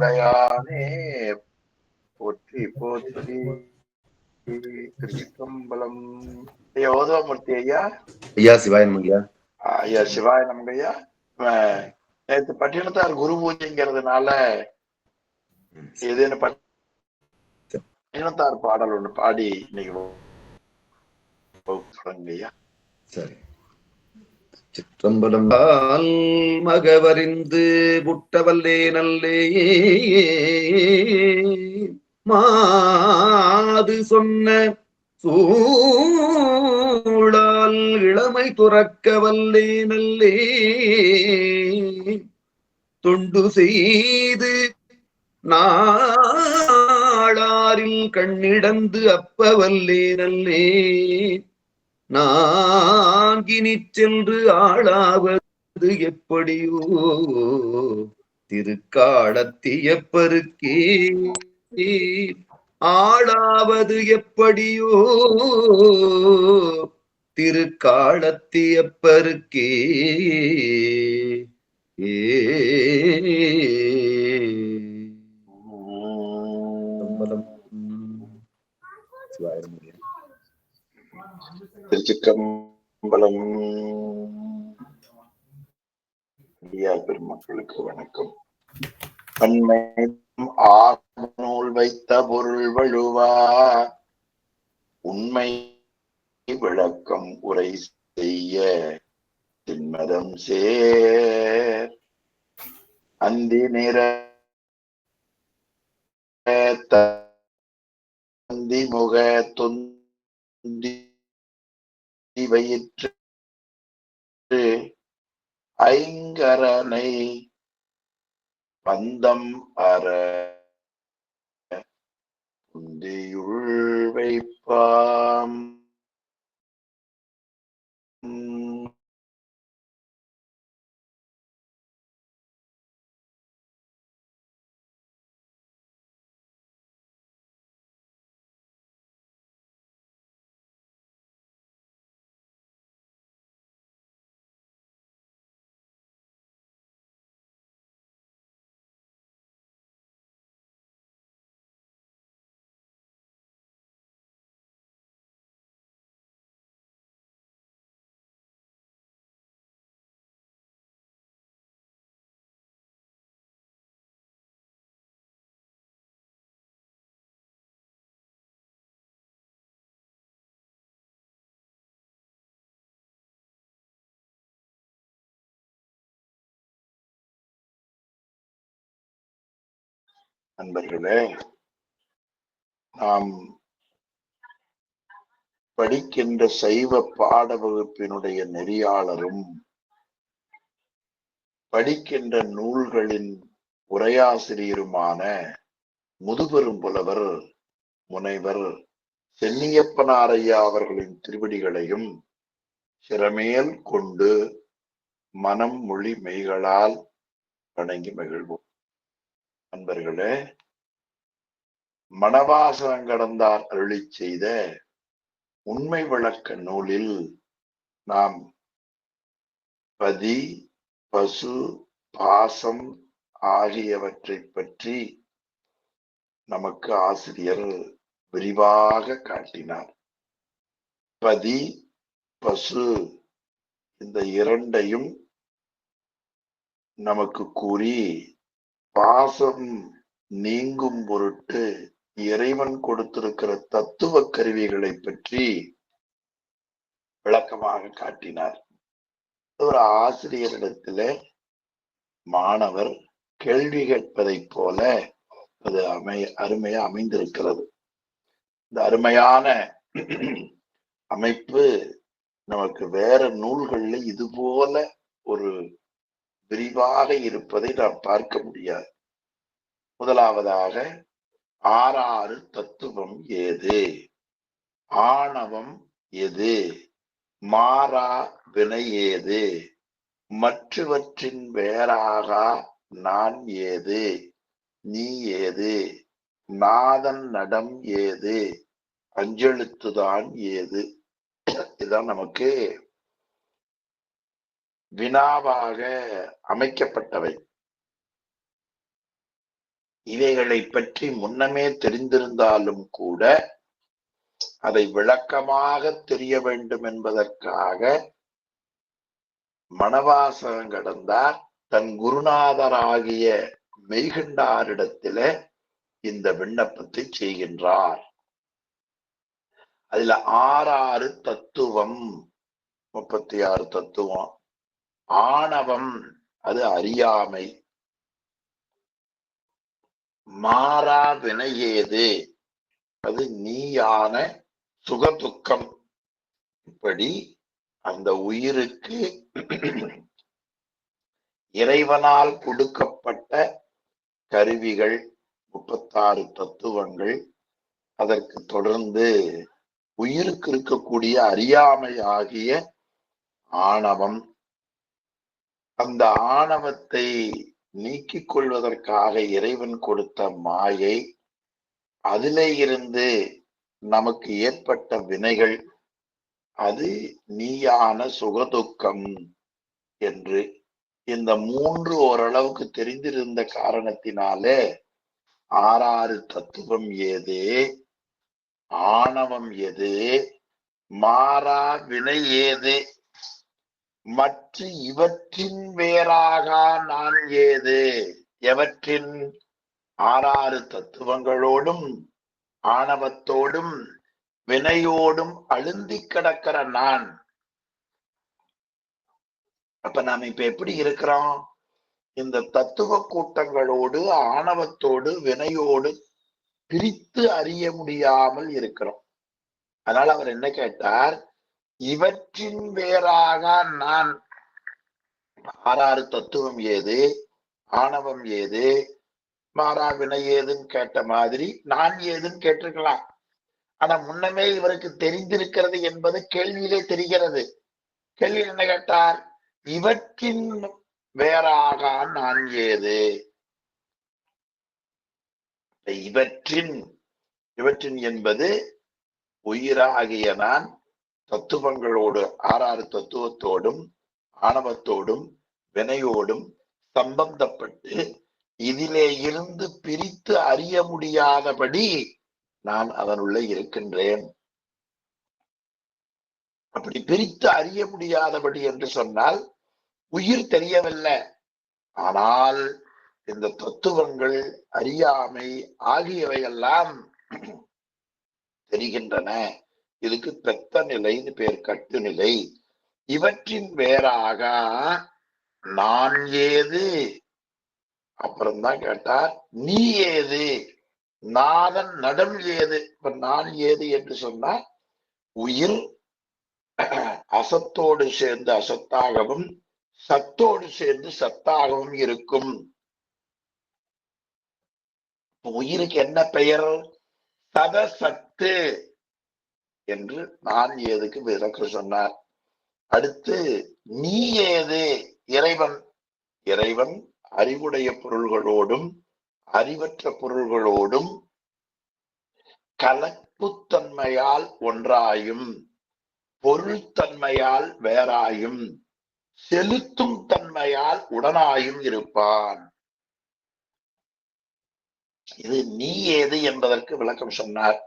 உடையானே போற்றி போற்றி. திருச்சிற்றம்பலம். ஐயா ஓதுவாமூர்த்தி ஐயா. ஐயா சிவாயன் ஐயா. ஐயா சிவாய நமக்கு ஐயா. நேற்று பட்டினத்தார் குரு பூஜைங்கிறதுனால ஏதேனும் பட்டினத்தார் பாடல் ஒண்ணு பாடி இன்னைக்கு ஐயா. சரி. சிற்றம்பலம் மகவறிந்து புட்டவல்லே நல்லே மாது சொன்ன சூழால் இளமை துறக்க வல்லே நல்லே தொண்டு செய்து நாளாரில் கண்ணிடந்து அப்பவல்லே நல்லே நான்கினிச் சென்று ஆளாவது எப்படியோ திருக்காலத்தியப்பருக்கே ஆளாவது எப்படியோ திருக்காலத்தியப்பருக்கே திருச்சிற்றம்பலம். ஐயா பெருமக்களுக்கு வணக்கம். அண்மை ஆநூல் வைத்த பொருள் வழுவா உண்மை விளக்கம் உரை செய்ய திண்மதம் சேர் அந்தி நிற தந்தி முக தொந்தி வயிற்று ஐங்கரனை பந்தம் அற உந்தியுள் வைப்பாம் நண்பர்களே, நாம் படிக்கின்ற சைவ பாட வகுப்பினுடைய நெறியாளரும் படிக்கின்ற நூல்களின் உரையாசிரியருமான முதுபெரும் புலவர் முனைவர் சென்னியப்பனாரையா அவர்களின் திருவடிகளையும் சிறமேல் கொண்டு மனம் மொழி மெய்களால் வணங்கி மகிழ்வோம். நண்பர்களே, மணவாசகங்கடந்தார் அருளி செய்த உண்மை விளக்க நூலில் நாம் பதி பசு பாசம் ஆகியவற்றை பற்றி நமக்கு ஆசிரியர் விரிவாக காட்டினார். பதி பசு இந்த இரண்டையும் நமக்கு கூறி பாசம் நீங்கும் பொருட்டு இறைவன் கொடுத்திருக்கிற தத்துவ கருவிகளை பற்றி விளக்கமாக காட்டினார். ஒரு ஆசிரியரிடத்துல மாணவர் கேள்வி கேட்பதை போல அது அருமையா அமைந்திருக்கிறது. இந்த அருமையான அமைப்பு நமக்கு வேற நூல்கள்ல இது போல ஒரு விரிவாக இருப்பதை நாம் பார்க்க முடியாது. முதலாவதாக ஆறாறு தத்துவம் ஏது, ஆணவம் எது, மாறா வினை ஏது, மற்றவற்றின் வேறாகா நான் ஏது, நீ ஏது, நாதன் நடம் ஏது, அஞ்செழுத்துதான் ஏது. இதுதான் நமக்கு வினாவாக அமைக்கப்பட்டவை. இவைகளை பற்றி முன்னமே தெரிந்திருந்தாலும் கூட அதை விளக்கமாக தெரிய வேண்டும் என்பதற்காக மணவாசகம் கடந்தார் தன் குருநாதராகிய மெய்கண்டாரிடத்தில இந்த விண்ணப்பத்தை செய்கின்றார். அதுல 6 தத்துவம், 36 தத்துவம். ஆணவம் அது அறியாமை, மாறா வினையேது அது நீயான சுகதுக்கம். இப்படி அந்த உயிருக்கு இறைவனால் கொடுக்கப்பட்ட கருவிகள் 36 தத்துவங்கள். அதற்கு தொடர்ந்து உயிருக்கு இருக்கக்கூடிய அறியாமை ஆகிய ஆணவம். அந்த ஆணவத்தை நீக்கிக் கொள்வதற்காக இறைவன் கொடுத்த மாயை, அதிலே இருந்து நமக்கு ஏற்பட்ட வினைகள், அது நீயான சுகதுக்கம் என்று இந்த 3 ஓரளவுக்கு தெரிந்திருந்த காரணத்தினாலே 6 தத்துவம் ஏது, ஆணவம் எது, மாறா வினை ஏது, மற்ற இவற்றின் வேறாக நான் ஏது. எவற்றின்? 6 தத்துவங்களோடும் ஆணவத்தோடும் வினையோடும் அழுந்தி கிடக்கிற நான். அப்ப நாம இப்ப எப்படி இருக்கிறோம்? இந்த தத்துவ கூட்டங்களோடு ஆணவத்தோடு வினையோடு பிரித்து அறிய முடியாமல் இருக்கிறோம். அதனால அவர் என்ன கேட்டார்? இவற்றின் வேறாக நான். 6 தத்துவம் ஏது, ஆணவம் ஏது, மாறா வினை ஏதுன்னு கேட்ட மாதிரி நான் ஏதுன்னு கேட்டிருக்கலாம். ஆனா முன்னமே இவருக்கு தெரிந்திருக்கிறது என்பது கேள்வியிலே தெரிகிறது. கேள்வி என்ன கேட்டார்? இவற்றின் வேறாக நான் ஏது. இவற்றின் என்பது உயிராகிய நான் தத்துவங்களோடு 6 தத்துவத்தோடும் ஆணவத்தோடும் வினையோடும் சம்பந்தப்பட்டு இதிலே இருந்து பிரித்து அறிய முடியாதபடி நான் அதனுள்ள இருக்கின்றேன். அப்படி பிரித்து அறிய முடியாதபடி என்று சொன்னால் உயிர் தெரியவில்லை, ஆனால் இந்த தத்துவங்கள் அறியாமை ஆகியவையெல்லாம் தெரிகின்றன. இதுக்கு பெத்த நிலை பேர், கட்டு நிலை. இவற்றின் வேறாக நான் ஏது. அப்புறம்தான் கேட்டார், நீ ஏது, நாதன் நடம் ஏது. இப்ப நான் ஏது என்று சொன்னால் உயிர் அசத்தோடு சேர்ந்து அசத்தாகவும் சத்தோடு சேர்ந்து சத்தாகவும் இருக்கும். உயிருக்கு என்ன பெயர்? சதசத்து என்று நான் ஏதுக்கு விளக்கம் சொன்னார். அடுத்து நீ ஏது? இறைவன். இறைவன் அறிவுடைய பொருள்களோடும் அறிவற்ற பொருள்களோடும் கலப்புத்தன்மையால் ஒன்றாயும் பொருள் தன்மையால் வேறாயும் செலுத்தும் தன்மையால் உடனாயும் இருப்பான். இது நீ ஏது என்பதற்கு விளக்கம் சொன்னார்.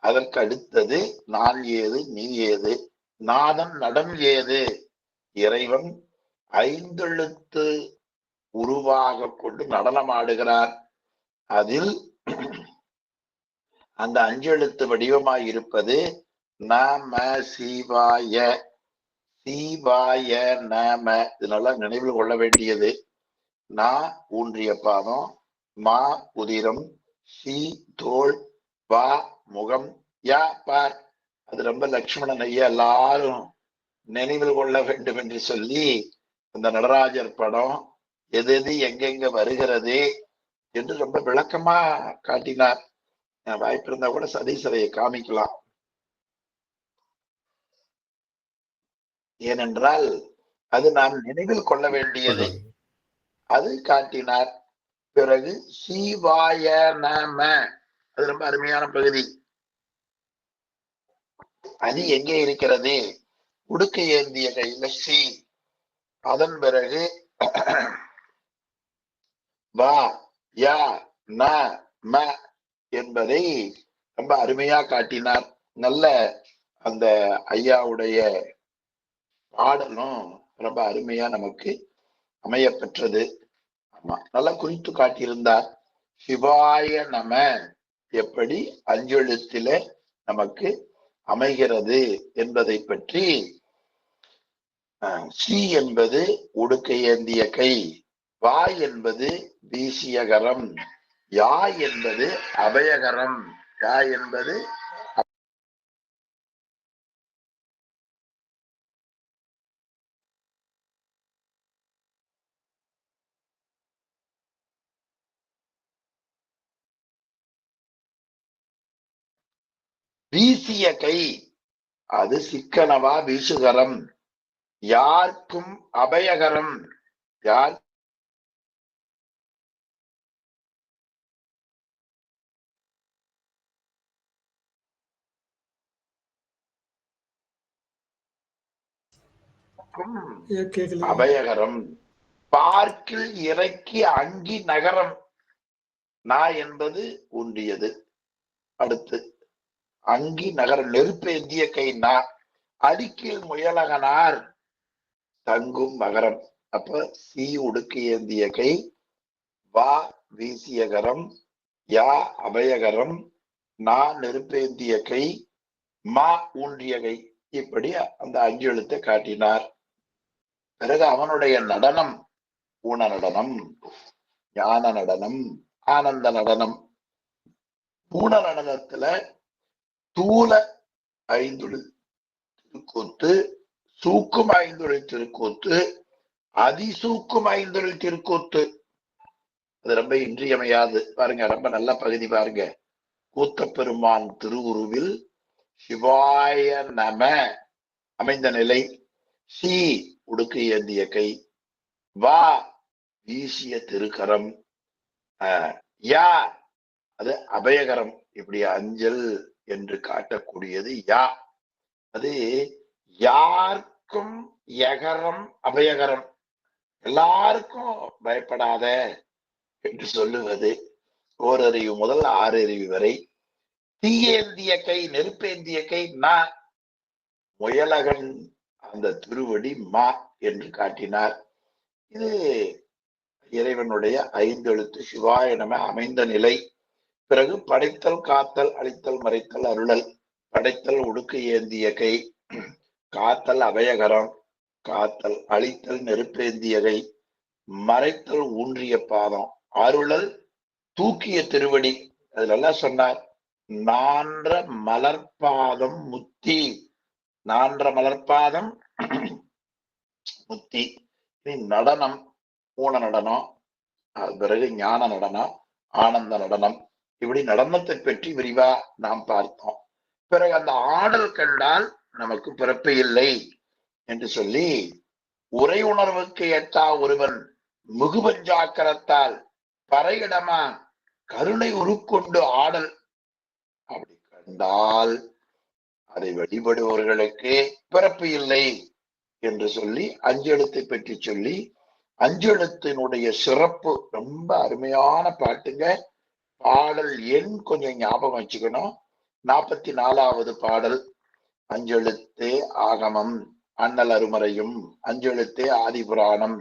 அதற்கு அடுத்தது நான் ஏது, நீ ஏது. நாதன் நடம் ஏது? இறைவன் 5 எழுத்து உருவாக கொண்டு நடனமாடுகிறார். அதில் அந்த 5 எழுத்து வடிவமாய் இருப்பது நம சிவாய. சிவாய நம. இதனால நினைவில் கொள்ள வேண்டியது. நா ஊன்றிய பாதம், மா உதிரம், சி தோல், வா முகம், யா பார். அது ரொம்ப லட்சுமணன் ஐயா எல்லாரும் நினைவில் கொள்ள வேண்டும் என்று சொல்லி இந்த நடராஜர் படம் எது எது எங்கெங்க வருகிறது என்று ரொம்ப விளக்கமா காட்டினார். வாய்ப்பு இருந்தா கூட சதீஸ்வரையை காமிக்கலாம். ஏனென்றால் அது நாம் நினைவில் கொள்ள வேண்டியது. அது காட்டினார். பிறகு சிவாய நம, அது ரொம்ப அருமையான பகுதி. அது எங்கே இருக்கிறது? உடுக்கை ஏந்திய கையில சி. அதன் பிறகு வா யா ந ம என்பதை ரொம்ப அருமையா காட்டினார். நல்ல அந்த ஐயாவுடைய பாடலும் ரொம்ப அருமையா நமக்கு அமைய பெற்றது. ஆமா, நல்லா குறித்து காட்டியிருந்தார். சிவாய நம எப்படி அஞ்செழுத்தில நமக்கு அமைகிறது என்பதை பற்றி. சி என்பது உடுக்கை ஏந்திய கை, வா என்பது வீசியகரம், யா என்பது அபயகரம், யா என்பது வீசிய கை, அது சிக்கனவா வீசுகரம், யாருக்கும் அபயகரம், யார் அபயகரம், பார்க்கில் இறக்கி அங்கி நகரம், நா என்பது ஊன்றியது. அடுத்து அங்கி நகரம், நெருப்பு ஏந்திய கை நா, அடிக்கில் முயலகனார் தங்கும் மகரம். அப்ப சி உடுக்கு ஏந்திய கை, வா வீசியகரம், யா அபயகரம், நா நெருப்பேந்திய கை, மா ஊன்றிய கை. இப்படி அந்த 5 எழுத்தை காட்டினார். பிறகு அவனுடைய நடனம், ஊன நடனம், ஞான நடனம், ஆனந்த நடனம். ஊன நடனத்துல தூல 5 திருக்கூத்து, சூக்கும் 5 திருக்கூத்து, அதிசூக்கும் 5 திருக்கூத்து. அது ரொம்ப இன்றியமையாது. பாருங்க, ரொம்ப நல்ல பகுதி பாருங்க. கூத்தப்பெருமான் திருவுருவில் சிவாய நம அமைந்த நிலை, சி உடுக்கு ஏந்திய கை, வா வீசிய திருக்கரம், யா அது அபயகரம், இப்படி அஞ்சல் என்று காட்டக்கூடியது யா. அது யாருக்கும் யகரம் அபயகரம், எல்லாருக்கும் பயப்படாத என்று சொல்லுவது. ஓரறிவு முதல் 6 அறிவு வரை. தீயேந்திய கை, நெருப்பேந்திய கை நா, முயலகன் அந்த திருவடி மா என்று காட்டினார். இது இறைவனுடைய 5 எழுத்து சிவாய நம அமைந்த நிலை. பிறகு படைத்தல், காத்தல், அழித்தல், மறைத்தல், அருளல். படைத்தல் உடுக்கு ஏந்திய கை, காத்தல் அபயகரம், காத்தல் அழித்தல் நெருப்பேந்திய கை, மறைத்தல் ஊன்றிய பாதம், அருளல் தூக்கிய திருவடி. அதுல சொன்னார், நான்ற மலர்பாதம் முத்தி, நான்ற மலர்பாதம் முத்தி. நடனம், ஊன நடனம், பிறகு ஞான நடனம், ஆனந்த நடனம். இப்படி நடனத்தை பற்றி விரிவா நாம் பார்த்தோம். பிறகு அந்த ஆடல் கண்டால் நமக்கு பிறப்பு இல்லை என்று சொல்லி, உரை உணர்வுக்கு எட்டா ஒருவன் முகுபஞ்சாக்கரத்தால் பறையிடமா கருணை உருக்கொண்டு ஆடல் அப்படி கண்டால் அதை வழிபடுபவர்களுக்கு பிறப்பு இல்லை என்று சொல்லி 5 எழுத்தை பற்றி சொல்லி, 5 எழுத்தினுடைய சிறப்பு ரொம்ப அருமையான பாட்டுங்க. பாடல் எண் கொஞ்சம் ஞாபகம் வச்சுக்கணும். 44வது பாடல். 5 எழுத்தே ஆகமம், அண்ணல் அருமறையும், 5 எழுத்தே ஆதிபுராணம்,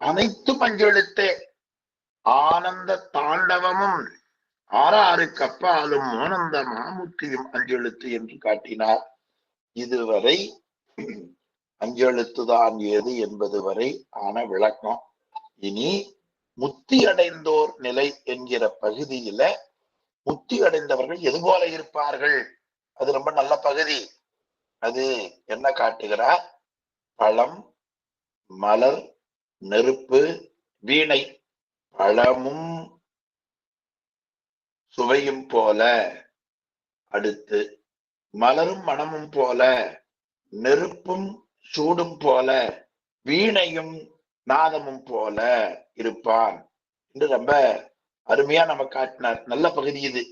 அனைத்தும் 5 எழுத்தே. ஆனந்த தாண்டவமும் 6 கப்பாலும் ஆனந்த மாமுத்தியும் 5 எழுத்து என்று காட்டினார். இதுவரை 5 எழுத்துதான் ஏது என்பது வரை ஆன விளக்கம். இனி முத்தி அடைந்தோர் நிலை என்கிற பகுதியில முத்தி அடைந்தவர்கள் எது போல இருப்பார்கள், அது ரொம்ப நல்ல பகுதி. அது என்ன காட்டுகிறார்? பழம், மலர், நெருப்பு, வீணை. பழமும் சுவையும் போல, அடுத்து மலரும் மனமும் போல, நெருப்பும் சூடும் போல, வீணையும் நாதமும் போல இருப்பான் என்று ரொம்ப அருமையா நம்ம காட்டினார். நல்ல பகுதி இது.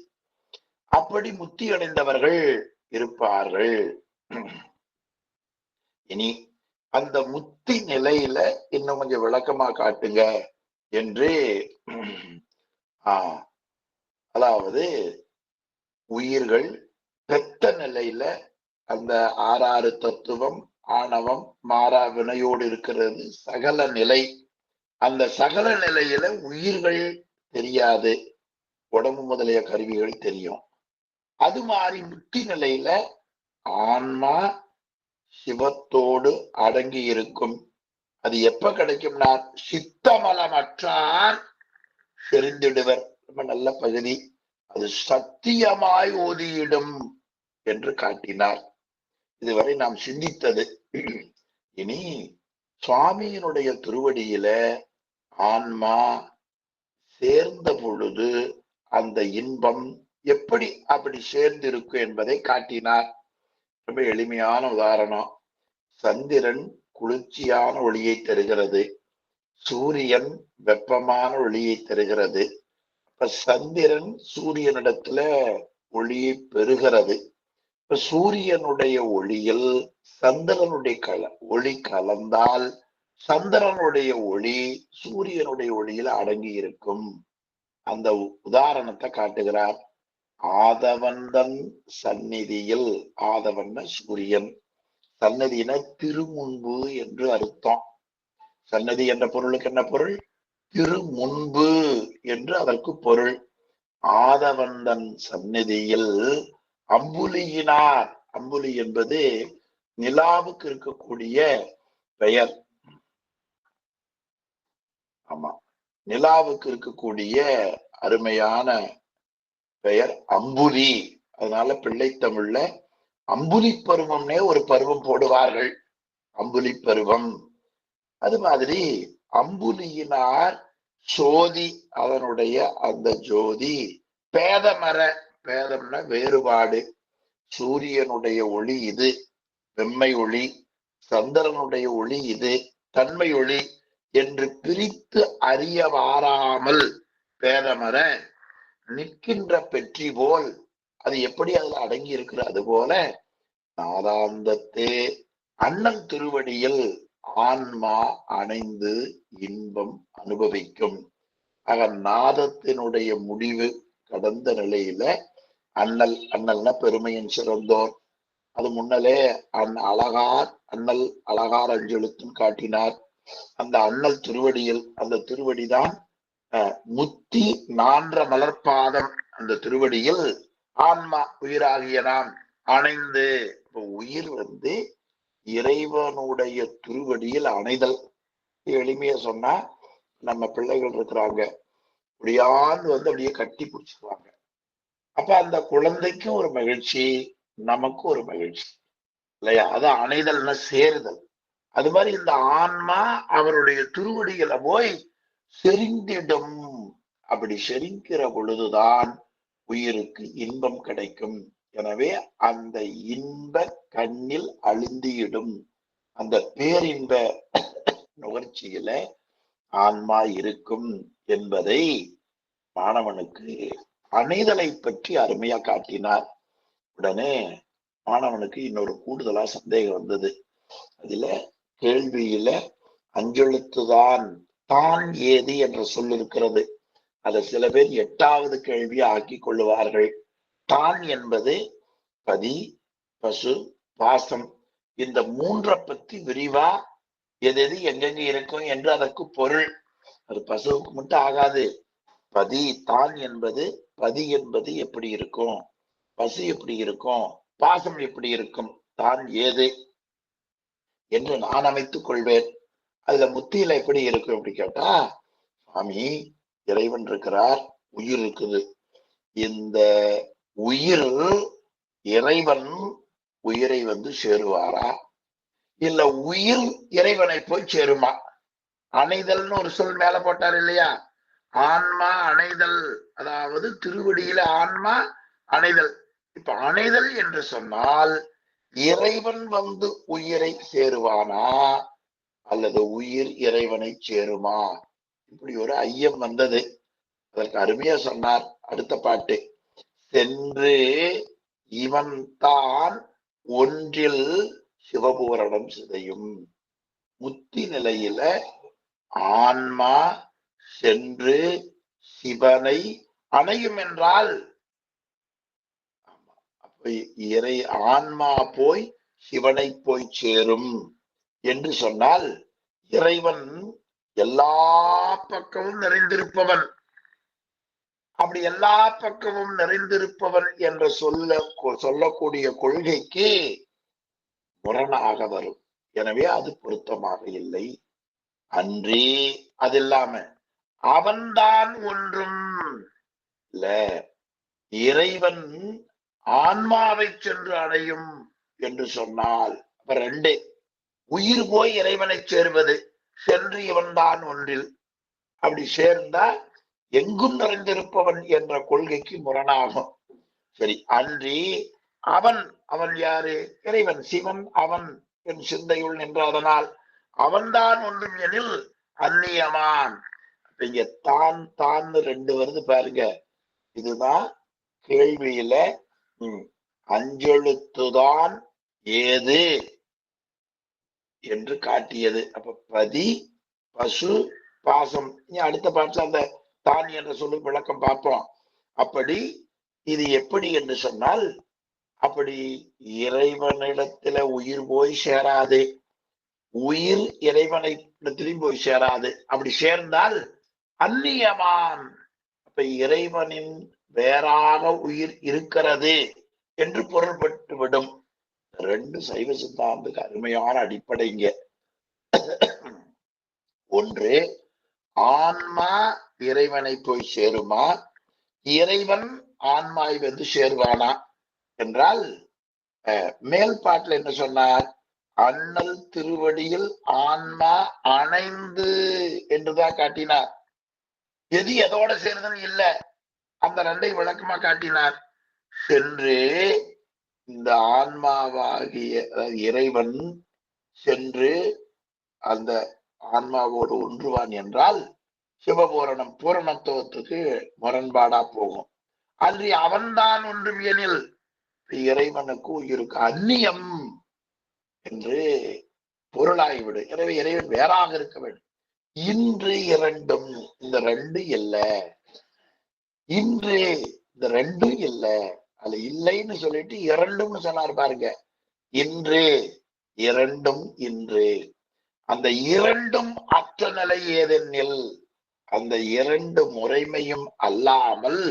அப்படி முத்தி அடைந்தவர்கள் இருப்பார்கள். இனி அந்த முத்தி நிலையில இன்னும் கொஞ்சம் விளக்கமா காட்டுங்க என்று அதாவது உயிர்கள் பெத்த நிலையில அந்த ஆறாறு தத்துவம் ஆணவம் மாறா வினையோடு இருக்கிறது சகல நிலை. அந்த சகல நிலையில உயிர்கள் தெரியாது, உடம்பு முதலிய கருவிகள் தெரியும். அது மாதிரி முக்தி நிலையில ஆன்மா சிவத்தோடு அடங்கி இருக்கும். அது எப்ப கிடைக்கும்னா சித்தமலமற்றார் செறிந்திடுவர். ரொம்ப நல்ல பகுதி. அது சத்தியமாய் ஓதியிடும் என்று காட்டினார். இதுவரை நாம் சிந்தித்தது. இனி சுவாமியினுடைய திருவடியில ஆன்மா சேர்ந்த பொழுது அந்த இன்பம் எப்படி அப்படி சேர்ந்திருக்கும் என்பதை காட்டினார். ரொம்ப எளிமையான உதாரணம். சந்திரன் குளிர்ச்சியான ஒளியை தருகிறது, சூரியன் வெப்பமான ஒளியை தருகிறது. இப்ப சந்திரன் சூரியனிடத்துல ஒளியை பெறுகிறது. இப்ப சூரியனுடைய ஒளியில் சந்திரனுடைய ஒளி கலந்தால் சந்திரனுடைய ஒளி சூரியனுடைய ஒளியில் அடங்கி இருக்கும். அந்த உதாரணத்தை காட்டுகிறார். ஆதவந்தன் சந்நிதியில், ஆதவன் சூரியன், சன்னதியின திருமுன்பு என்று அர்த்தம். சன்னதி என்ற பொருளுக்கு என்ன பொருள்? திருமுன்பு என்று அதற்கு பொருள். ஆதவந்தன் சந்நிதியில் அம்புலியினார். அம்புலி என்பது நிலாவுக்கு இருக்கக்கூடிய பெயர். ஆமா, நிலாவுக்கு இருக்கக்கூடிய அருமையான பெயர் அம்புலி. அதனால பிள்ளை தமிழ்ல அம்புலி பருவம்னே ஒரு பருவம் போடுவார்கள், அம்புலி பருவம். அது மாதிரி அம்புலியினார் சோதி, அதனுடைய அந்த ஜோதி பேதமர, பேதம்னா வேறுபாடு. சூரியனுடைய ஒளி இது வெம்மை ஒளி, சந்திரனுடைய ஒளி இது தன்மை ஒளி என்று பிரித்து அறிய வாராமல் பேதமர நிற்கின்ற பெற்றி போல் அது எப்படி அதுல அடங்கி இருக்கிற, அது போல நாதாந்தத்தே அண்ணன் திருவடியில் ஆன்மா அணைந்து இன்பம் அனுபவிக்கும். ஆக நாதத்தினுடைய முடிவு கடந்த நிலையில அண்ணல், அண்ணல்னா பெருமையின் சிறந்தோர். அது முன்னலே அழகார், அண்ணல் அழகார் அஞ்செழுத்தும் காட்டினார். அந்த அண்ணல் திருவடியில், அந்த திருவடிதான் முத்தி நான்ற மலர்பாதம். அந்த திருவடியில் ஆன்மா உயிராகிய நாம் அணைந்து, இப்ப உயிர் இறைவனுடைய திருவடியில் அணைதல். எளிமையா சொன்னா, நம்ம பிள்ளைகள் இருக்கிறாங்க, அப்படியாந்து அப்படியே கட்டி பிடிச்சிருவாங்க. அப்ப அந்த குழந்தைக்கும் ஒரு மகிழ்ச்சி, நமக்கும் ஒரு மகிழ்ச்சி இல்லையா? அது அணைதல்னா சேருதல். அது மாதிரி இந்த ஆன்மா அவருடைய திருவடிகளை போய் செறிந்திடும். அப்படி செறிக்கிற பொழுதுதான் உயிருக்கு இன்பம் கிடைக்கும். எனவே அந்த இன்ப கண்ணில் அழுந்தியிடும். அந்த பேரின்ப நுகர்ச்சியில ஆன்மா இருக்கும் என்பதை மாணவனுக்கு அணைதலை பற்றி அருமையா காட்டினார். உடனே மாணவனுக்கு இன்னொரு கூடுதலா சந்தேகம் வந்தது. அதுல கேள்வியில அஞ்செழுத்துதான் தான் ஏது என்ற சொல் இருக்கிறது. அதை சில பேர் 8வது கேள்வி ஆக்கி கொள்ளுவார்கள். தான் என்பது பதி, பசு, பாசம். இந்த 3 பத்தி விரிவா எது எது எங்கெங்க இருக்கும் என்று அதற்கு பொருள். அது பசுவுக்கு மட்டும் ஆகாது. பதி, தான் என்பது, பதி என்பது எப்படி இருக்கும், பசு எப்படி இருக்கும், பாசம் எப்படி இருக்கும், தான் ஏது என்று நான் அமைத்துக் கொள்வேன். அதுல முத்தியில எப்படி இருக்கும் அப்படி கேட்டா, சுவாமி இறைவன் இருக்கிறார், உயிர் இருக்குது. இந்த உயிர் இறைவன் உயிரை சேருவாரா, இல்ல உயிர் இறைவனை போய் சேருமா? அணைதல்னு ஒரு சொல் மேல போட்டார் இல்லையா? ஆன்மா அணைதல், அதாவது திருவடியில ஆன்மா அணைதல். இப்ப அணைதல் என்று சொன்னால் இறைவன் உயிரை சேருவானா அல்லது உயிர் இறைவனை சேருமா? இப்படி ஒரு ஐயம் வந்தது. அதற்கு அருமையா சொன்னார் அடுத்த பாட்டு. சென்று இவன் தான் ஒன்றில் சிவபூரணம் சிதையும். முத்தி நிலையில ஆன்மா சென்று சிவனை அணையும் என்றால் இறை ஆன்மா போய் சிவனை போய் சேரும் என்று சொன்னால் இறைவன் எல்லா பக்கமும் நிறைந்திருப்பவன். அப்படி எல்லா பக்கமும் நிறைந்திருப்பவன் என்ற சொல்லக்கூடிய கொள்கைக்கு முரணாக வரும். எனவே அது பொருத்தமாக இல்லை. அன்றி அது இல்லாம அவன்தான் ஒன்றும் இல்ல, இறைவன் ஆன்மாவை சென்று அடையும் என்று சொன்னால் அப்ப ரெண்டு, உயிர் போய் இறைவனை சேர்வது, சென்று இவன்தான் ஒன்றில். அப்படி சேர்ந்தா எங்கும் நிறைந்திருப்பவன் என்ற கொள்கைக்கு முரணாகும். சரி, அன்றி அவன், அவன் யாரு? இறைவன், சிவன் அவன் என் சிந்தையுள் நின்ற, அதனால் அவன்தான் ஒன்றும் எனில் அந்நியமான். இங்க தான் தான் ரெண்டு வருது பாருங்க. இதுதான் கேள்வியில அஞ்செழுத்துதான் ஏது என்று காட்டியது. அப்ப பதி, பசு, பாசம். அடுத்த பாட்டுல அந்த தான் என்ற சொல்லு விளக்கம் பார்ப்போம். அப்படி இது எப்படி என்று சொன்னால், அப்படி இறைவனிடத்துல உயிர் போய் சேராது, உயிர் இறைவனை போய் சேராது. அப்படி சேர்ந்தால் அந்நியமான். அப்ப இறைவனின் வேறாக உயிர் இருக்கிறது என்று பொருள்பட்டு விடும். ரெண்டு சைவ சித்தாந்துக்கு அருமையான அடிப்படைங்க. ஒன்று, ஆன்மா இறைவனை போய் சேருமா, இறைவன் ஆன்மாவை வந்து சேருவானா என்றால், மேல் பாட்டுல என்ன சொன்னார்? அண்ணல் திருவடியில் ஆன்மா அணைந்து என்றுதான் காட்டினார். எது எதோட சேர்ந்தது இல்ல, அந்த ரெண்டை விளக்கமா காட்டினார். சென்று இந்த ஆன்மாவாகிய இறைவன் சென்று அந்த ஆன்மாவோடு ஒன்றுவான் என்றால் சிவபூரணம் பூரணத்துவத்துக்கு முரண்பாடா போகும். அன்றி அவன்தான் ஒன்றும் எனில் இறைவனுக்கு உயிருக்கு அந்நியம் என்று பொருளாகிவிடு. எனவே இறைவன் வேறாக இருக்க வேண்டும். இன்று இரண்டும், இந்த ரெண்டு இல்ல, இன்று இந்த ரெண்டும் இல்ல, அது இல்லைன்னு சொல்லிட்டு இரண்டும் சொன்னார் பாருங்க. இன்று இரண்டும், இன்று அந்த இரண்டும் அற்ற நிலை ஏதெனில், அந்த இரண்டு முறைமையும் அல்லாமல்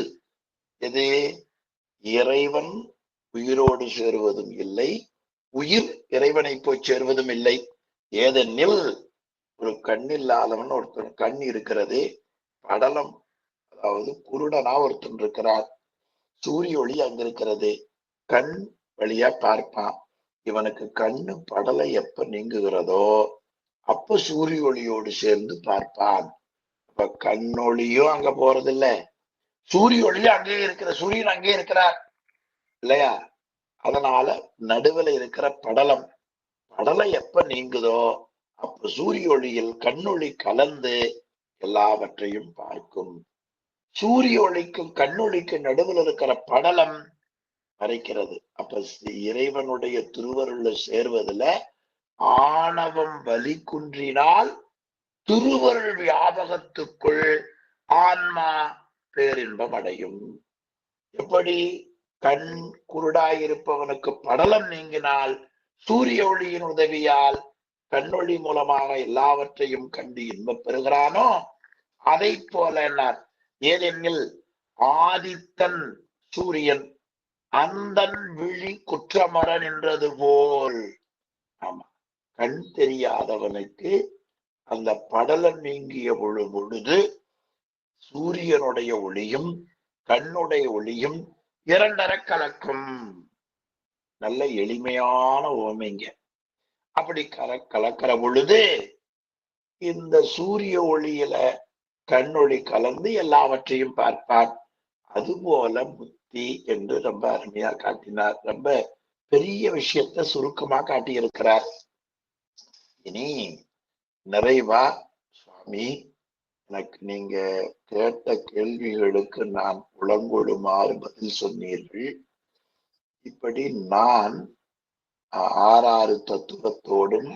எது இறைவன் உயிரோடு சேருவதும் இல்லை, உயிர் இறைவனை போய் சேருவதும் இல்லை. ஏதெனில் ஒரு கண்ணில்லாதவன் ஒருத்தன் கண் இருக்கிறது, படலம், அதாவது குருடனா ஒருத்தன் இருக்கிறார், சூரிய ஒளி அங்க இருக்கிறது, கண் வழியா பார்ப்பான். இவனுக்கு கண்ணு படலை எப்ப நீங்குகிறதோ அப்ப சூரிய ஒளியோடு சேர்ந்து பார்ப்பான். அப்ப கண்ணொளியும் அங்க போறது இல்ல, சூரிய ஒளியும் அங்கேயே இருக்கிற, சூரியன் அங்கேயே இருக்கிறார் இல்லையா? அதனால நடுவில் இருக்கிற படலம், படலை எப்ப நீங்குதோ அப்ப சூரிய ஒளியில் கண்ணொளி கலந்து எல்லாவற்றையும் பார்க்கும். சூரிய ஒளிக்கும் கண்ணொளிக்கு நடுவில் இருக்கிற படலம் மறைக்கிறது. அப்ப இறைவனுடைய திருவருள சேர்வதுல ஆணவம் வலி குன்றினால் திருவருள் வியாபகத்துக்குள் ஆன்மா பேரின்பம் அடையும். எப்படி கண் குருடாயிருப்பவனுக்கு படலம் நீங்கினால் சூரிய ஒளியின் உதவியால் கண்ணொளி மூலமாக எல்லாவற்றையும் கண்டு இன்பம் பெறுகிறானோ, அதை போல ஏதெனில் ஆதித்தன் சூரியன் அந்தன் விழி குற்றமர நின்றது போல். ஆமா, கண் தெரியாதவனுக்கு அந்த படலம் நீங்கிய பொழுது சூரியனுடைய ஒளியும் கண்ணுடைய ஒளியும் இரண்டரை கலக்கும். நல்ல எளிமையான ஓமைங்க. அப்படி கலக்கிற பொழுது இந்த சூரிய ஒளியில கண்ணொளி கலந்து எல்லாவற்றையும் பார்ப்பார். அதுபோல புத்தி என்று ரொம்ப அருமையா காட்டினார். ரொம்ப பெரிய விஷயத்த சுருக்கமா காட்டியிருக்கிறார். இனி நிறைவா சுவாமி, எனக்கு நீங்க கேட்ட கேள்விகளுக்கு நான் புலங்கொடுமாறு பதில் சொன்னீர்கள். இப்படி நான் 6 தத்துவத்தோடும்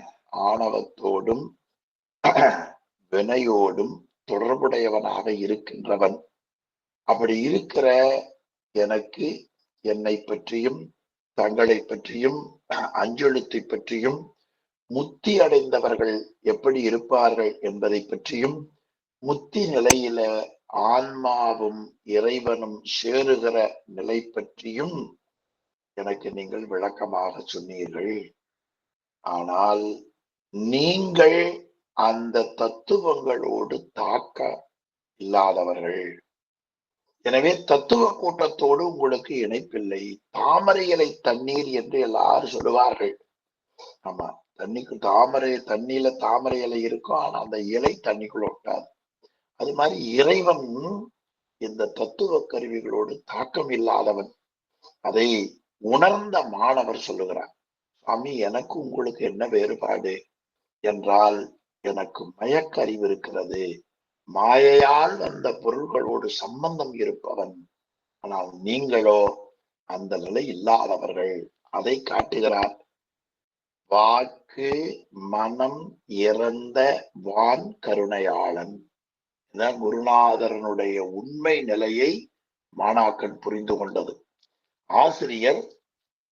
ஆணவத்தோடும் வினையோடும் தொடர்புடையவனாக இருக்கின்றவன். அப்படி இருக்கிற எனக்கு என்னை பற்றியும் தங்களை பற்றியும் அஞ்செழுத்தை பற்றியும் முத்தி அடைந்தவர்கள் எப்படி இருப்பார்கள் என்பதை பற்றியும் முத்தி நிலையில ஆன்மாவும் இறைவனும் சேருகிற நிலை பற்றியும் எனக்கு நீங்கள் விளக்கமாக சொன்னீர்கள். ஆனால் நீங்கள் அந்த தத்துவங்களோடு தாக்க இல்லாதவர்கள். எனவே தத்துவ கூட்டத்தோடு உங்களுக்கு இணைப்பில்லை. தாமரை இலை தண்ணீர் என்று எல்லாரும் சொல்லுவார்கள். ஆமா, தண்ணியில தாமரை இலை இருக்கும், ஆனா அந்த இலை தண்ணிக்குள்ள ஒட்டாது. அது மாதிரி இறைவன் இந்த தத்துவ கருவிகளோடு தாக்கம் இல்லாதவன். அதை உணர்ந்த மாணவர் சொல்லுகிறார், சுவாமி எனக்கு உங்களுக்கு என்ன வேறுபாடு என்றால், எனக்கு மயக்கறிவு இருக்கிறது, மாயையால் வந்த பொருள்களோடு சம்பந்தம் இருப்பவன். ஆனால் நீங்களோ அந்த நிலை இல்லாதவர்கள். அதை காட்டுகிறார். வாக்கு மனம் இறந்த வான் கருணையாளன். குருநாதரனுடைய உண்மை நிலையை மாணாக்கன் புரிந்து கொண்டது. ஆசிரியர்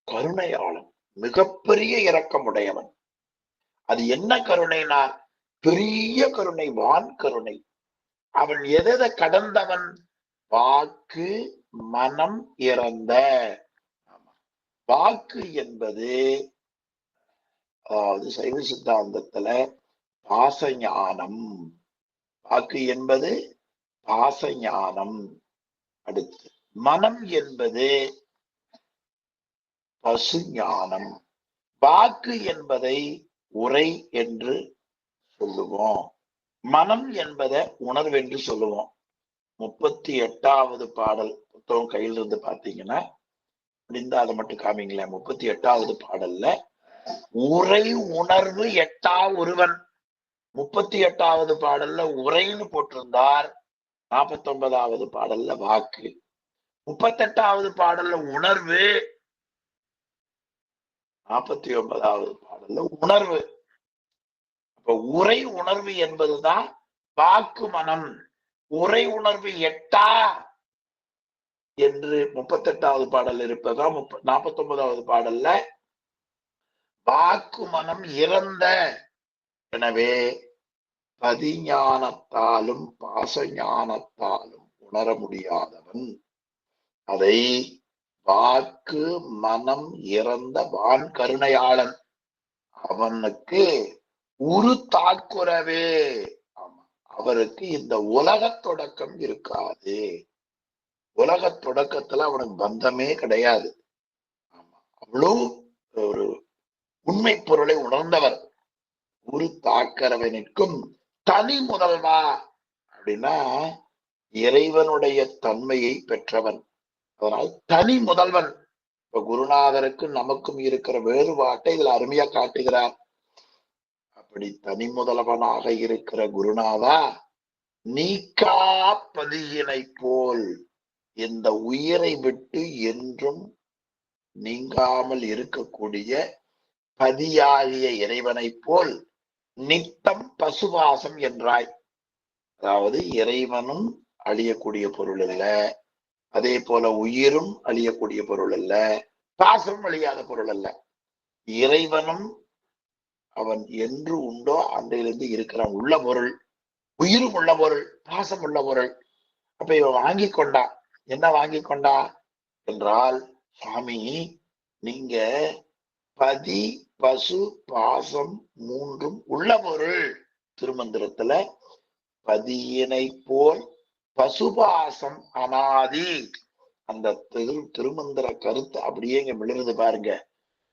கருணையாளன், மிகப்பெரிய இரக்கமுடையவன். அது என்ன கருணைனா பெரிய கருணை, வான் கருணை. அவன் எதை கடந்தவன்? வாக்கு மனம் இறந்த. வாக்கு என்பது அதாவது சைவ சித்தாந்தத்துல பாசஞானம். வாக்கு என்பது பாசஞானம். அடுத்து மனம் என்பது பசு ஞானம். வாக்கு என்பதை உரை என்று சொல்லுவோம், மனம் என்பதை உணர்வென்று சொல்லுவோம். 38வது பாடல் புத்தகம் கையில் இருந்து பார்த்தீங்கன்னா முடிந்தா அதை மட்டும் காமிங்களேன். 38வது பாடல்ல உரை உணர்வு எட்டா ஒருவன். 38வது பாடல்ல உரைன்னு போட்டிருந்தார், 49வது பாடல்ல வாக்கு, 38வது பாடல்ல உணர்வு, 49வது பாடல்ல உணர்வு. அப்ப உரை உணர்வு என்பதுதான் வாக்கு மனம். உரை உணர்வு எட்டா என்று 38வது பாடல் இருப்பதா, 49வது பாடல்ல வாக்கு மனம் இறந்த. எனவே பதிஞானத்தாலும் பாசஞானத்தாலும் உணர முடியாதவன். அதை வாக்கு மனம் இறந்த வான் கருணையாளன். அவனுக்கு உரு தாக்குறவே. ஆமா, அவருக்கு இந்த உலக தொடக்கம் இருக்காது. உலக தொடக்கத்துல அவனுக்கு பந்தமே கிடையாது. ஆமா, அவ்வளவு ஒரு உண்மை பொருளை உணர்ந்தவர். உரு தாக்கரவனுக்கும் தனி முதல்வா அப்படின்னா இறைவனுடைய தன்மையை பெற்றவன். அதனால் தனி முதல்வன். இப்ப குருநாதருக்கு நமக்கும் இருக்கிற வேறுபாட்டை இதுல அருமையா காட்டுகிறார். அப்படி தனி முதல்வனாக இருக்கிற குருநாதா, நீக்கா பதியினை போல் இந்த உயிரை விட்டு என்றும் நீங்காமல் இருக்கக்கூடிய பதியாகிய இறைவனை போல் நித்தம் பசுபாசம் என்றாய். அதாவது இறைவனும் அழியக்கூடிய பொருள் அல்ல, அதே போல உயிரும் அழியக்கூடிய பொருள் அல்ல, பாசம் அழியாத பொருள் அல்ல. இறைவனும் அவன் என்று உண்டோ அன்றையிலிருந்து இருக்கிறான், உள்ள பொருள். உயிரும் உள்ள பொருள், பாசம் உள்ள பொருள். அப்ப இவன் வாங்கி கொண்டா. என்ன வாங்கி கொண்டா என்றால், சுவாமி நீங்க பதி பசு பாசம் மூன்றும் உள்ள பொருள். திருமந்திரத்துல பதியினை போல் பசுபாசம் அனாதி. அந்த திருமந்திர கருத்து அப்படியே இங்க விழுந்து பாருங்க.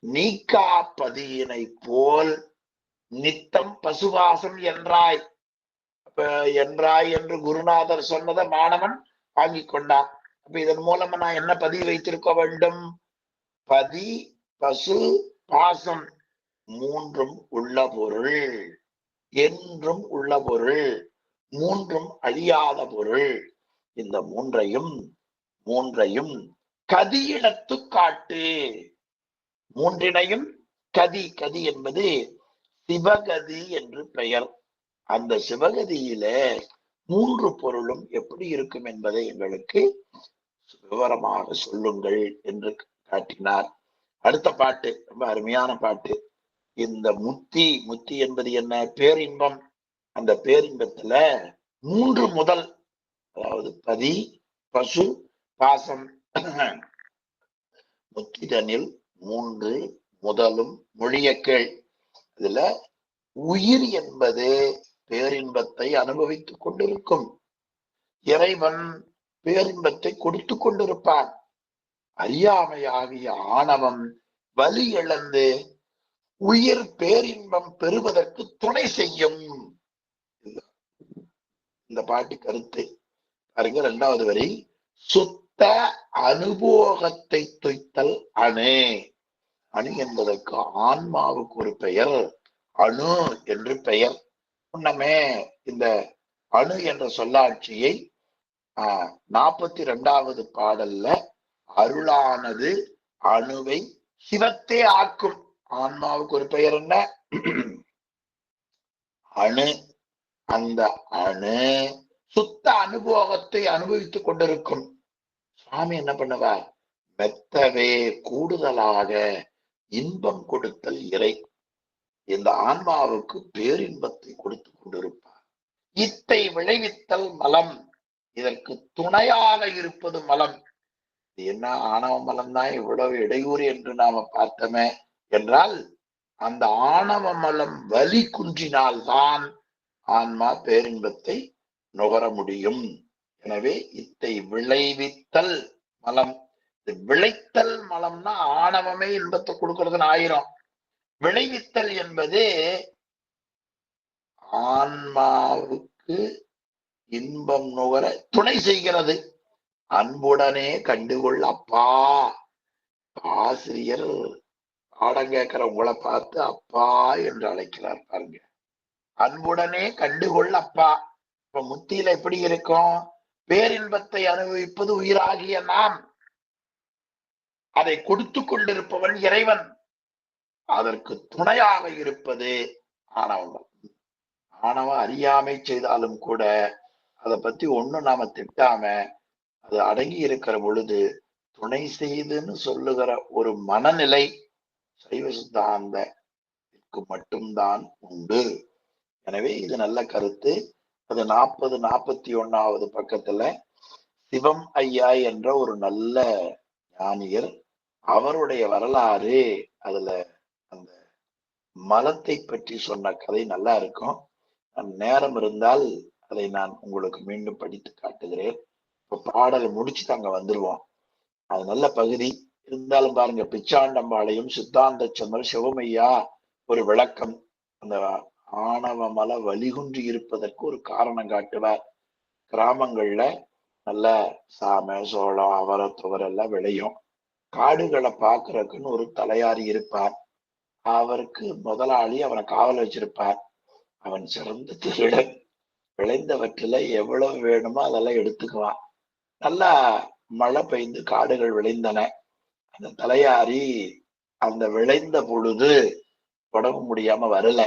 நீக்கா பதியினை போல் நித்தம் பசுபாசம் என்றாய். அப்ப என்றாய் என்று குருநாதர் சொன்னதை மாணவன் வாங்கி கொண்டான். அப்ப இதன் மூலமா நான் என்ன பதிவு வைத்திருக்க வேண்டும்? பதி பசு பாசம் மூன்றும் உள்ள பொருள், என்றும் உள்ள பொருள், மூன்றும் அழியாத பொருள். இந்த மூன்றையும் கதியிடத்து காட்டு. மூன்றினையும் கதி என்பது சிவகதி என்று பெயர். அந்த சிவகதியில மூன்று பொருளும் எப்படி இருக்கும் என்பதை எங்களுக்கு விவரமாக சொல்லுங்கள் என்று காட்டினார். அடுத்த பாட்டு ரொம்ப அருமையான பாட்டு. இந்த முத்தி என்பது என்ன? பேரின்பம். அந்த பேரின்பத்துல 3 முதல், அதாவது பதி, பசு, பாசம். முத்திதனில் 3 முதலும் மொழிய கேள். இதுல உயிர் என்பது பேரின்பத்தை அனுபவித்துக் கொண்டிருக்கும். இறைவன் பேரின்பத்தை கொடுத்து கொண்டிருப்பான். அறியாமையாகிய ஆணவம் வலி இழந்து உயிர் பேரின்பம் பெறுவதற்கு துணை செய்யும். இந்த பாட்டு கருத்து பாருங்க. 2வது வரி, சுத்த அனுபோகத்தை தொய்த்தல் அணு. அணு என்பதற்கு ஆன்மாவுக்கு ஒரு பெயர் அணு என்று பெயர். முன்னமே இந்த அணு என்ற சொல்லாட்சியை 42வது பாடல்ல அருளானது அணுவை சிவத்தே ஆக்கும். ஆன்மாவுக்கு ஒரு பெயர் என்ன? அணு. அந்த அணு சுத்த அனுபோகத்தை அனுபவித்துக் கொண்டிருக்கும். சுவாமி என்ன பண்ணுவார்? மெத்தவே கூடுதலாக இன்பம் கொடுத்தல் இறை. இந்த ஆன்மாவுக்கு பேரின்பத்தை கொடுத்து கொண்டிருப்பார். இத்தை விளைவித்தல் மலம். இதற்கு துணையாக இருப்பது மலம். என்ன ஆணவ மலம் தான் இவ்வளவு இடையூறு என்று நாம பார்த்தோமே என்றால், அந்த ஆணவ மலம் வலி குன்றினால்தான் ஆன்மா பேரின்பத்தை நுகர முடியும். எனவே இத்தை விளைவித்தல் மலம். விளைத்தல் மலம்னா ஆணவமே இன்பத்தை கொடுக்கறதுன்னு ஆயிரும். விளைவித்தல் என்பது ஆன்மாவுக்கு இன்பம் நுகர துணை செய்கிறது. அன்புடனே கண்டுகொள் அப்பா. ஆசிரியர் பாடம் கேட்கிற உங்களை பார்த்து அப்பா என்று அழைக்கிறார் பாருங்க. அன்புடனே கண்டுகொள் அப்பா. இப்ப முத்தியில எப்படி இருக்கும்? பேரின்பத்தை அனுபவிப்பது உயிராகிய நாம். அதை கொடுத்து கொண்டிருப்பவன் இறைவன். அதற்கு துணையாக இருப்பது ஆணவம். ஆணவம் அறியாமை செய்தாலும் கூட அதை பத்தி ஒண்ணும் நாம திட்டாம அது அடங்கி இருக்கிற பொழுது துணை செய்துன்னு சொல்லுகிற ஒரு மனநிலை சைவ சித்தாந்தத்திற்கு மட்டும்தான் உண்டு. எனவே இது நல்ல கருத்து. அது 40, 41வது பக்கத்துல சிவம் ஐயா என்ற ஒரு நல்ல ஞானியர், அவருடைய வரலாறு, அதுல அந்த மலத்தை பற்றி சொன்ன கதை நல்லா இருக்கும். நேரம் இருந்தால் அதை நான் உங்களுக்கு மீண்டும் படித்து காட்டுகிறேன். இப்ப பாடலை முடிச்சுட்டு அங்க வந்துருவோம். அது நல்ல பகுதி இருந்தாலும் பாருங்க. பிச்சாண்டம்பாளையம் சித்தாந்த செம்மல் சிவமையா ஒரு விளக்கம். அந்த ஆணவ மல வலிகுன்றி இருப்பதற்கு ஒரு காரணம் காட்டுவார். கிராமங்கள்ல நல்ல சாமை, சோளம், அவரை, துவரை எல்லாம் விளையும். காடுகளை பாக்குறதுக்குன்னு ஒரு தலையாரி இருப்பார். அவருக்கு முதலாளி அவனை காவல் வச்சிருப்பார். அவன் சிறந்த திருடன். விளைந்தவற்றில எவ்வளவு வேணுமோ அதெல்லாம் எடுத்துக்குவான். நல்லா மழை பெய்ந்து காடுகள் விளைந்தன. அந்த தலையாரி அந்த விளைந்த பொழுது உடம்பு முடியாம வரல.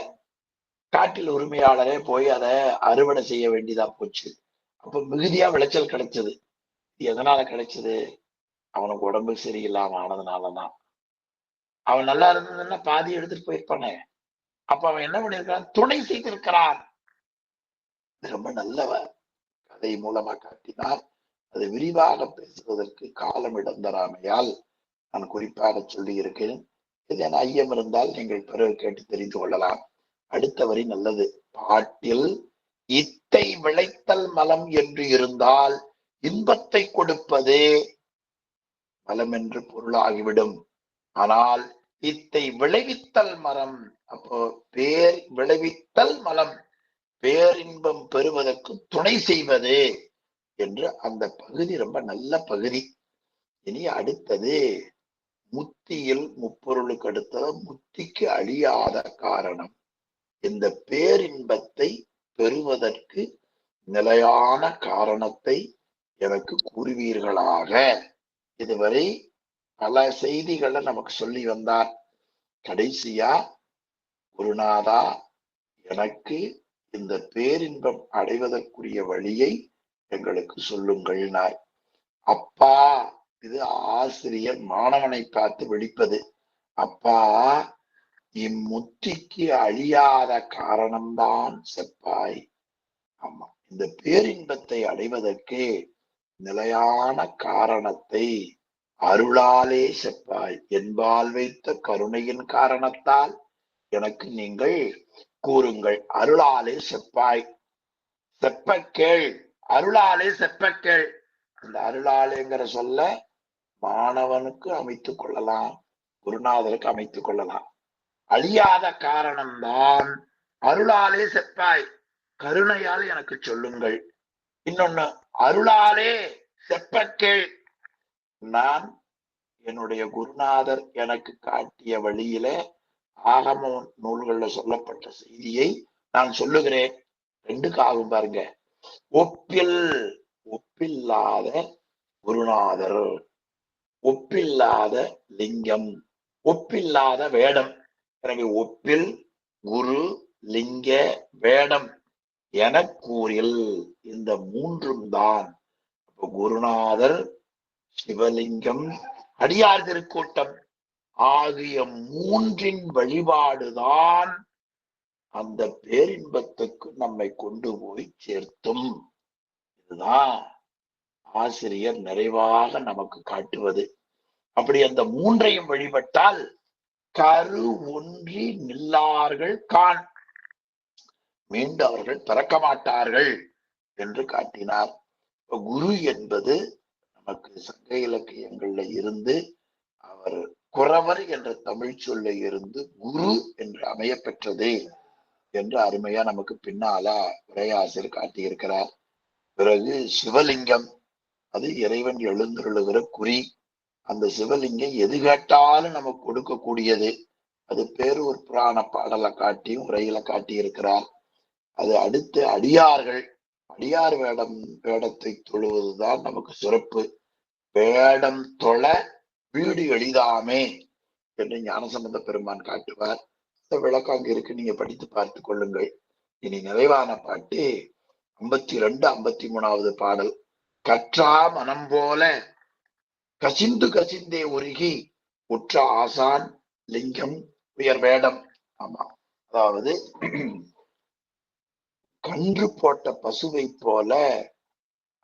காட்டில் உரிமையாளரே போய் அதை அறுவடை செய்ய வேண்டியதா போச்சு. அப்ப மிகுதியா விளைச்சல் கிடைச்சது. எதனால கிடைச்சது? அவனுக்கு உடம்பு சரியில்லாம ஆனதுனாலதான். அவன் நல்லா இருந்ததுன்னா பாதி எடுத்துட்டு போயிருப்பானே. அப்ப அவன் என்ன பண்ணிருக்கான்? துணை செய்திருக்கிறான். ரொம்ப நல்லவர். கதை மூலமா காட்டினார். அதை விரிவாக பேசுவதற்கு காலம் இடம் தராமையால் நான் குறிப்பாக சொல்லி இருக்கிறேன். இது ஐயம் இருந்தால் நீங்கள் பிறகு கேட்டு தெரிந்து கொள்ளலாம். அடுத்த வரி நல்லது. பாட்டில் இத்தை விளைத்தல் மலம் என்று இருந்தால் இன்பத்தை கொடுப்பது மலம் என்று பொருளாகிவிடும். ஆனால் இத்தை விளைவித்தல் மரம், அப்போ பேர் விளைவித்தல் மலம், பேரின்பம் பெறுவதற்கு துணை செய்வது என்று அந்த பகுதி ரொம்ப நல்ல பகுதி. இனி அடுத்தது முத்தியில் முப்பொருளுக்கு அடுத்தது முத்திக்கு அழியாத காரணம். இந்த பேரின்பத்தை பெறுவதற்கு நிலையான காரணத்தை எனக்கு கூறுவீர்களாக. இதுவரை பல செய்திகளை நமக்கு சொல்லி வந்தார். கடைசியா குருநாதா எனக்கு இந்த பேரின்பம் அடைவதற்குரிய வழியை எங்களுக்கு சொல்லுங்கள். அப்பா, இது ஆசிரியர் மாணவனை பார்த்து விழிப்பது. அப்பா, இம்முத்திக்கு அழியாத காரணம்தான் செப்பாய். ஆமா, இந்த பேரின்பத்தை அடைவதற்கு நிலையான காரணத்தை அருளாலே செப்பாய். என்பால் வைத்த கருணையின் காரணத்தால் எனக்கு நீங்கள் கூறுங்கள். அருளாலே செப்பாய். செப்பக்கேள், அருளாலே செப்பக்கேள். அந்த அருளாலேங்கிற சொல்ல மாணவனுக்கு அமைத்துக் கொள்ளலாம், குருநாதருக்கு அமைத்துக் கொள்ளலாம். அழியாத காரணம்தான் அருளாலே செப்பாய், கருணையால் எனக்கு சொல்லுங்கள். இன்னொன்னு, அருளாலே செப்பக்கேள். நான் என்னுடைய குருநாதர் எனக்கு காட்டிய வழியில ஆகம நூல்கள்ல சொல்லப்பட்ட செய்தியை நான் சொல்லுகிறேன். ரெண்டுக்கு ஆகும் பாருங்க. ஒப்பில்லாத குருநாதர், ஒப்பில்லாத லிங்கம், ஒப்பில்லாத வேடம். எனவே ஒப்பில் குரு லிங்க வேடம் என கூறில் இந்த மூன்றும் தான். குருநாதர், சிவலிங்கம், அடியார் திருக்கூட்டம் ஆகிய மூன்றின் வழிபாடுதான் அந்த பேரின்பத்துக்கு நம்மை கொண்டு போய் சேர்த்தும். இதுதான் ஆசிரியர் நிறைவாக நமக்கு காட்டுவது. அப்படி அந்த மூன்றையும் வழிபட்டால் கரு ஒன்றி நில்லார்கள் காண், மீண்டு அவர்கள் பிறக்க மாட்டார்கள் என்று காட்டினார். குரு என்பது நமக்கு சங்க இலக்கியங்கள்ல இருந்து அவர் குறவர் என்ற தமிழ் சொல்ல இருந்து குரு என்று அமைய பெற்றது என்று அருமையா நமக்கு பின்னால உரையாசிரியர் காட்டியிருக்கிறார். பிறகு சிவலிங்கம், அது இறைவன் எழுந்தருளுகிற குறி. அந்த சிவலிங்கம் எது கேட்டாலும் நமக்கு கொடுக்கக்கூடியது. அது பேரு ஒரு புராண பாடலை காட்டியும் உரையில காட்டி இருக்கிறார். அது அடுத்து அடியார்கள், அடியார் வேடத்தை தொழுவதுதான் நமக்கு சிறப்பு. வேடம் தொழ வீடு எளிதாமே என்று ஞானசம்பந்த பெருமான் காட்டுவார். இந்த விளக்கம் அங்க இருக்கு, நீங்க படித்து பார்த்து கொள்ளுங்கள். இனி நிறைவான பாட்டு 52, 53வது பாடல். கற்றா மனம் போல கசிந்து கசிந்தே உருகி உற்ற ஆசான் லிங்கம் உயர் வேடம். ஆமா, அதாவது கன்று போட்ட பசுவை போல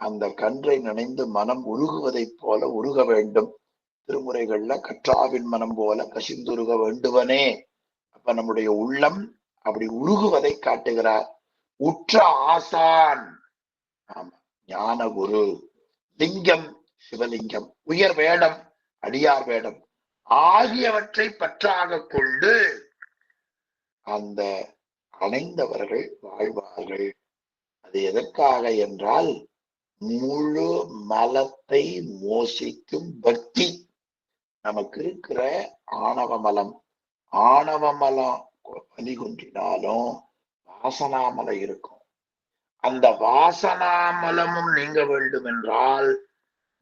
அந்த கன்றை நினைந்து மனம் உருகுவதைப் போல உருக வேண்டும். திருமுறைகள்ல கற்றாவின் மனம் போல கசிந்துருக வேண்டுவனே. அப்ப நம்முடைய உள்ளம் அப்படி உருகுவதை காட்டுகிறார். உற்ற ஆசான், ஆமா, ஞான குரு, லிங்கம் சிவலிங்கம், உயர் வேடம் அடியார் வேடம் ஆகியவற்றை பற்றாக கொண்டு அந்த அணைந்தவர்கள் வாழ்வார்கள். அது எதற்காக என்றால் முழு மலத்தை மோசிக்கும் பக்தி. நமக்கு இருக்கிற ஆணவ மலம் வலிகுன்றினாலும் வாசனாமலை இருக்கும். அந்த வாசனாமலமும் நீங்க வேண்டும் என்றால்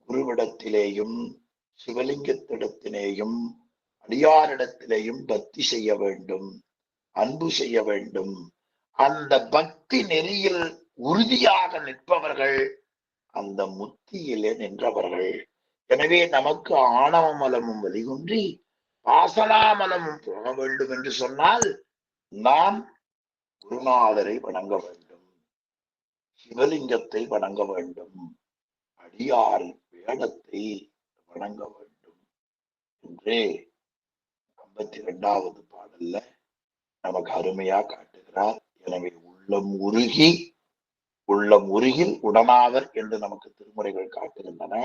குருவிடத்திலேயும் சிவலிங்கத்திடத்திலேயும் அடியாரிடத்திலேயும் பக்தி செய்ய வேண்டும், அன்பு செய்ய வேண்டும். அந்த பக்தி நெறியில் உறுதியாக நிற்பவர்கள் அந்த முத்தியிலே நின்றவர்கள். எனவே நமக்கு ஆணவ மலமும் வலிகுன்றி வாசனாமலமும் போக வேண்டும் என்று சொன்னால் நாம் குருநாதரை வணங்க வேண்டும், சிவலிங்கத்தை வணங்க வேண்டும், அடியார் வேடத்தை வணங்க வேண்டும் என்று 52வது பாடல்ல நமக்கு அருமையா காட்டுகிறார். எனவே உள்ளம் உருகில் உடனாவர் என்று நமக்கு திருமுறைகள் காட்டுகின்றன.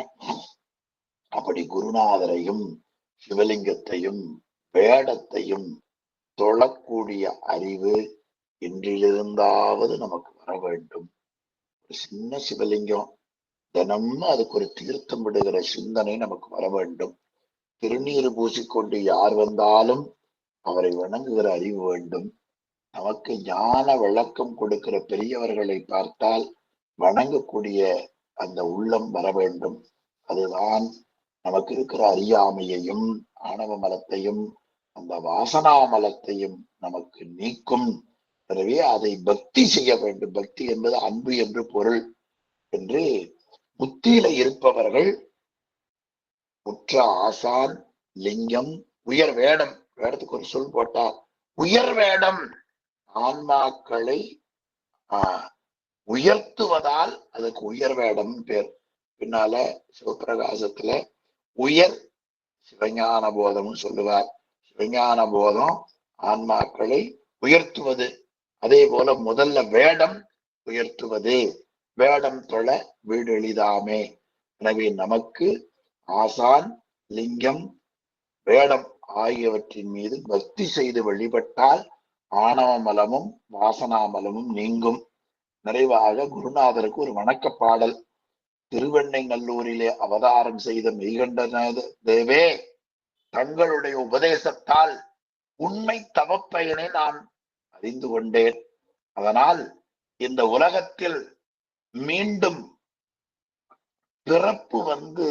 அப்படி குருநாதரையும் சிவலிங்கத்தையும் வேடத்தையும் தொழக்கூடிய அறிவு இன்றிலிருந்தாவது நமக்கு வர வேண்டும். ஒரு சின்ன சிவலிங்கம், தினமும் அதுக்கு ஒரு தீர்த்தம் விடுகிற சிந்தனை நமக்கு வர வேண்டும். திருநீறு பூசிக்கொண்டு யார் வந்தாலும் அவரை வணங்குகிற அறிவு வேண்டும். நமக்கு ஞான விளக்கம் கொடுக்கிற பெரியவர்களை பார்த்தால் வணங்கக்கூடிய அந்த உள்ளம் வர வேண்டும். அதுதான் நமக்கு இருக்கிற அறியாமையையும் ஆணவ மலத்தையும் அந்த வாசனா மலத்தையும் நமக்கு நீக்கும் எனவே அதை பக்தி செய்ய வேண்டும். பக்தி என்பது அன்பு என்று பொருள் என்று புத்தியில இருப்பவர்கள் உற்ற ஆசான் லிங்கம் உயர் வேடம், வேடத்துக்கு ஒரு சொல் போட்டார், உயர் வேடம் ஆன்மாக்களை உயர்த்துவதால் அதுக்கு உயர் வேடம் பேர். பின்னால சிவபிரகாசத்துல உயர் சிவஞான போதம்னு சொல்லுவார். சிவஞான போதம் ஆன்மாக்களை உயர்த்துவது. அதே போல முதல்ல வேடம் உயர்த்துவது. வேடம் தொழ வீடு எளிதாமே. எனவே நமக்கு ஆசான் லிங்கம் வேடம் ஆகியவற்றின் மீது பக்தி செய்து வழிபட்டால் ஆணவ மலமும் வாசனா மலமும் நீங்கும். நிறைவாக குருநாதருக்கு ஒரு வணக்க பாடல். திருவெண்ணைநல்லூரிலே அவதாரம் செய்த மெய்கண்ட தேவே, தங்களுடைய உபதேசத்தால் உண்மை தவப்பயனை நான் அறிந்து கொண்டேன். அதனால் இந்த உலகத்தில் மீண்டும் பிறப்பு வந்து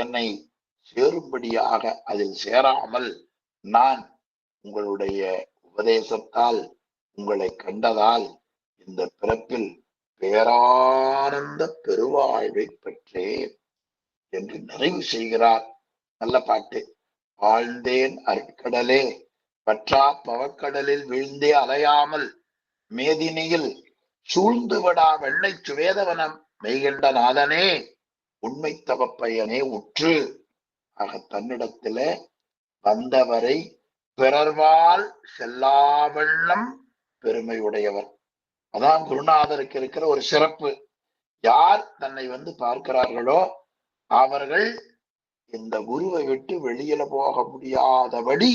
என்னை சேரும்படியாக அதில் சேராமல் நான் உங்களுடைய உபதேசத்தால் உங்களை கண்டதால் இந்த பிறப்பில் பேரானந்த பெருவாழ்வை பெற்றேன் என்று நிறைவு செய்கிறார். நல்ல பாட்டு. ஆழ்ந்தேன் அருட்கடலே, பற்றா பவக்கடலில் வீழ்ந்தே அலையாமல் மேதினியில் சூழ்ந்து விடா வெள்ளை சுவேதவனம் மெய்கண்ட நாதனே, உண்மை தவப்பயனே உற்று. ஆக தன்னிடத்தில வந்தவரை பிறர்வால் செல்லாவெள்ளம் பெருமை உடையவர். அதான் குருநாதருக்கு இருக்கிற ஒரு சிறப்பு. யார் தன்னை வந்து பார்க்கிறார்களோ அவர்கள் இந்த குருவை விட்டு வெளியில போக முடியாதபடி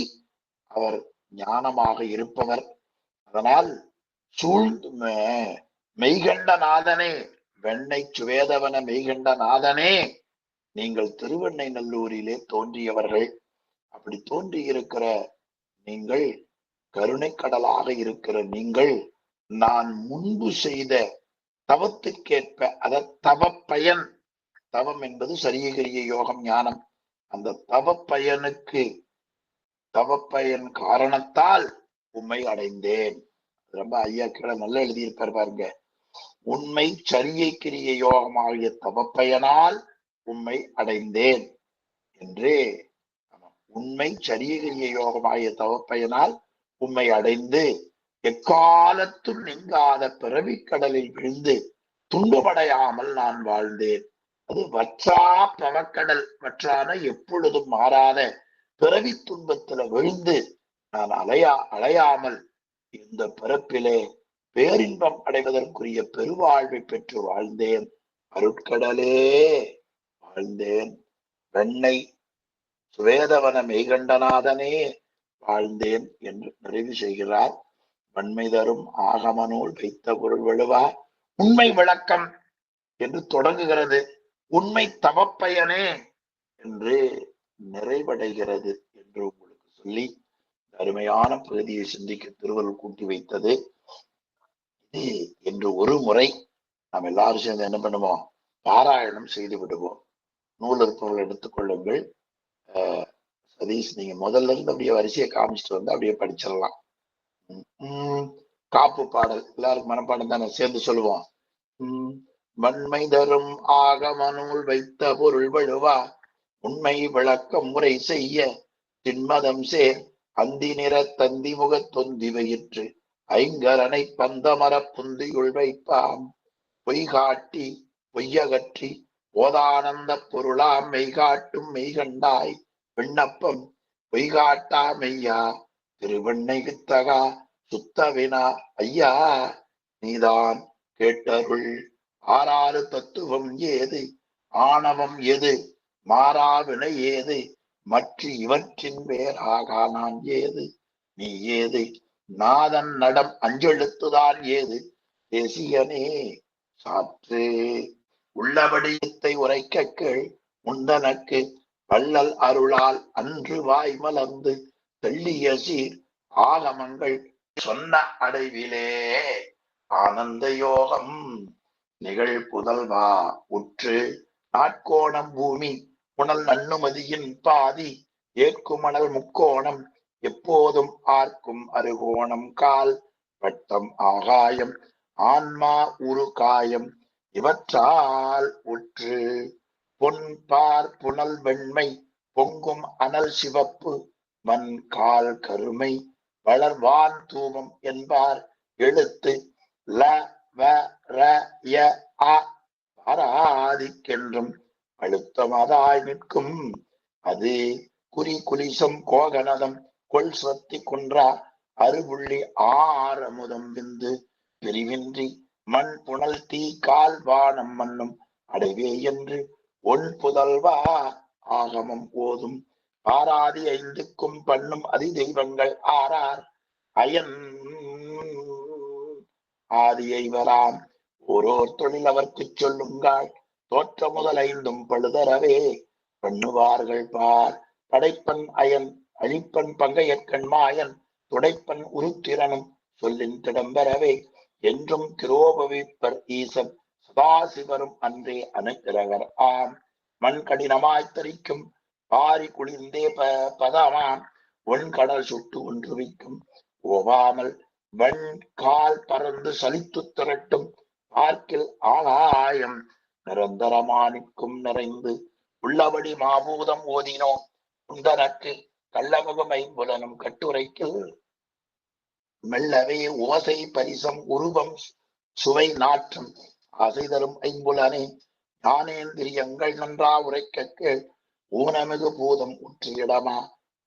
அவர் ஞானமாக இருப்பவர். அதனால் சூழ்ந்து மெய்கண்ட நாதனே, வெண்ணை சுவேதவன மெய்கண்ட நாதனே, நீங்கள் திருவெண்ணைநல்லூரிலே தோன்றியவர்கள். அப்படி தோன்றி இருக்கிற நீங்கள், கருணை கடலாக இருக்கிற நீங்கள், நான் முன்பு செய்த தவத்துக்கேற்ப, அத தவ பயன், தவம் என்பது சரியகிரிய யோகம் ஞானம், அந்த தவ பயனுக்கு தவ பயன் காரணத்தால் உண்மை அடைந்தேன். ரொம்ப ஐயா கீழே நல்லா எழுதியிருப்பார் பாருங்க. உண்மை சரியை கிரிய யோகமாகிய தவப்பயனால் உண்மை அடைந்தேன் என்று. உண்மை சரியகிரிய யோகமாகிய தவப்பயனால் உண்மை அடைந்து எக்காலத்தும் நீங்காத பிறவிக்கடலில் விழுந்து துன்பமடையாமல் நான் வாழ்ந்தேன். அது வற்றா பவக்கடல், வற்றான எப்பொழுதும் மாறாத பிறவி துன்பத்துல விழுந்து நான் அலையாமல் இந்த பிறப்பிலே பேரின்பம் அடைவதற்குரிய பெருவாழ்வை பெற்று வாழ்ந்தேன். அருட்கடலே வாழ்ந்தேன். வெண்ணை சுவேதவன மெய்கண்டநாதனே வாழ்ந்தேன் என்று நிறைவு செய்கிறார். வன்மை தரும் ஆகமநூல் வைத்த பொருள் வழுவா உண்மை விளக்கம் என்று தொடங்குகிறது. உண்மை தவப்பயனே என்று நிறைவடைகிறது என்று உங்களுக்கு சொல்லி அருமையான பகுதியை சிந்திக்க திருவள்ளுவர் கூட்டி வைத்தது இது என்று ஒரு முறை நாம் எல்லாரும் சேர்ந்து என்ன பண்ணுவோம், பாராயணம் செய்து விடுவோம். நூல் இருப்பவர்கள் எடுத்துக்கொள்ளுங்கள். சதீஷ், நீங்க முதல்ல இருந்து அப்படியே வரிசையை காமிச்சிட்டு வந்து அப்படியே படிச்சிடலாம். காப்பு பாடல் எல்லாருக்கும் மனப்பாடம் தானே, சேர்ந்து சொல்லுவோம். வன்மை தரும் ஆகமநூல் வைத்த பொருள் வழுவா உண்மை விளக்கம் முறை செய்ய திண்மதம் சேர் அந்தி நிற தந்தி முக தொந்தி வயிற்று ஐங்கரனை பந்தமர புந்தியுள் வைப்பாம் பொய்காட்டி பொய்யகற்றி போதானந்த பொருளாம் மெய்காட்டும் மெய்கண்டாய் விண்ணப்பம் பொய்காட்டா மெய்யா திருவெண்ணைகுத்தகா சுத்தவினா ஐயா நீதான் கேட்டருள். ஆறாறு தத்துவம் ஏது, ஆணவம் எது, மாறாவினை ஏது, மற்ற இவற்றின் வேறாக நான் ஏது, நீ ஏது, நாதன் நடம் அஞ்செழுத்துதான் ஏது, தேசியனே சாற்று. உள்ளபடியத்தை உரைக்க கேள் முந்தனக்கு வள்ளல் அருளால் அன்று வாய் மலர்ந்து தெள்ளிய சீர் ஆகமங்கள் சொன்ன அடைவிலே ஆனந்த யோகம் நிகழ் புதல்வா உற்று நாட்கோணம் பூமி புனல் நன்னுமதியின் பாதி ஏற்குமணல் முக்கோணம் எப்போதும் ஆர்க்கும் அருகோணம் கால் வட்டம் ஆகாயம் ஆன்மா உரு காயம் இவற்றால் உற்று பொன்பார் புனல் வெண்மை பொங்கும் அனல் சிவப்பு மண் கால் கருமை வளர்வான் தூமம் என்பார் எழுத்து ல வ ர ய அ பாராதிக்கென்றும் அழுத்தமதாய் நிற்கும் அது குறி குலிசம் கோகனதம் கொள் சத்தி குன்றா அருபுள்ளி ஆரமுதம் விந்து பிரிவின்றி மண் புனல் தீ கால் வானம் மண்ணும் அடைவே என்று ஒன் புதல்வா ஆகமம் ஓதும் ஆராதி ஐந்துக்கும் பண்ணும் அதி தெய்வங்கள் ஆரார் அயன் ஆதியை வராம் ஓரோர் தொழில் அவர்க்குச் சொல்லுங்கள் தோற்ற முதல் ஐந்தும் பழுதரவே பண்ணுவார்கள் பார் படைப்பன் அயன் அழிப்பன் பங்கையற்கண் மாயன் துடைப்பன் உருத்திரனும் சொல்லின் திடம்பெறவே என்றும் கிரோபவிப்பர் ஈசன் சதாசிவரும் அன்றே அனுக்கிரகர் ஆம் மண் கடினமாய் தரிக்கும் பாரி குளிர்ந்தே பதமாம் ஒன் கடல் சுட்டு ஒன்றுவிக்கும் ஓவாமல் வன் கால் பறந்து சலித்து திரட்டும் பார்க்கில் ஆகாயம் நிரந்தரமானிக்கும் நிறைந்து உள்ளபடி மாபூதம் ஓதினோம் உந்தனக்கு கள்ளமுகம் ஐம்புலனும் கட்டுரைக்கில் மெல்லவே ஓசை பரிசம் உருவம் சுவை நாற்றம் ஆசை தரும் ஐம்புலனே ஞானேந்திரியங்கள் நன்றா உரைக்க கேள் ஊனமிகு பூதம் உற்றியிடமா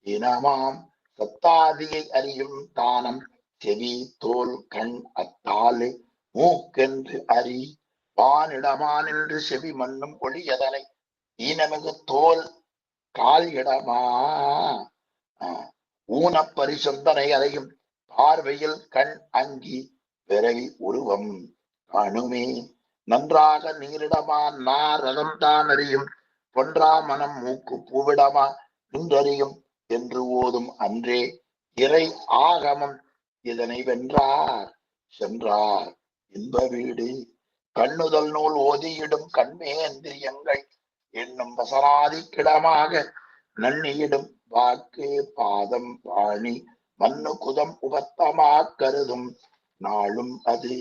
இனமாம் சத்தாதியை அறியும் தானம் செவி தோல் கண் அத்தாலு மூக்கென்று அறி வானிடமான் என்று செவி மண்ணும் கொடியதனை ஈனமிகு தோல் கால் இடமா ஊனப்பரிசந்தனை அறையும் பார்வையில் கண் அங்கி பிறவி உருவம் காணுமே நன்றாக நீரிடமா நாரதம் தான் அறியும் பொன்றா மனம் மூக்கு பூவிடமா நின்றறியும் என்று ஓதும் அன்றே இறை ஆகமம் இதனை வென்றார் சென்றார் இன்ப வீடு கண்ணுதல் நூல் ஓதியிடும் கண்மேந்திரியங்கள் என்னும் வசனாதி கிடமாக நன்னியிடும் வாக்கு பாதம் பாணி மண்ணு குதம் உபத்தமா கருதும் நாளும் அது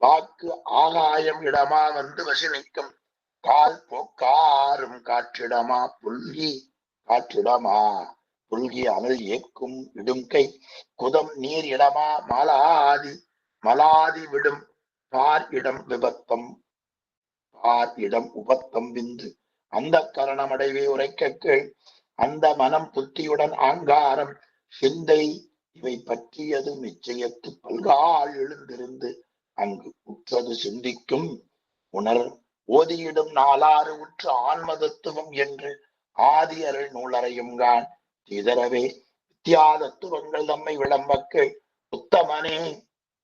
வாக்கு ஆகாயம் இடமா வந்து வசனிக்கும் கால் போக்காரும் காற்றிடமா புல்கி காற்றிடமா புல்கி அனல் ஏற்கும் இடுங்கை குதம் நீர் இடமா மலாதி விடும் பார் இடம் விபத்தம் பார் இடம் உபத்தம் விந்து அந்த கரணமடைவே உரைக்க கேள் அந்த மனம் புத்தியுடன் ஆங்காரம் சிந்தை இவை பற்றியது நிச்சயத்து பல்கால் எழுந்திருந்து அங்கு உற்றது சிந்திக்கும் உணர் ஓதியிடும் நாலாறு உற்று ஆன்மதத்துவம் என்று ஆதி அருள் நூலறையும் கான் இதரவே வித்தியாதத்துவங்கள் தம்மை விளம்பக்கு உத்தமனே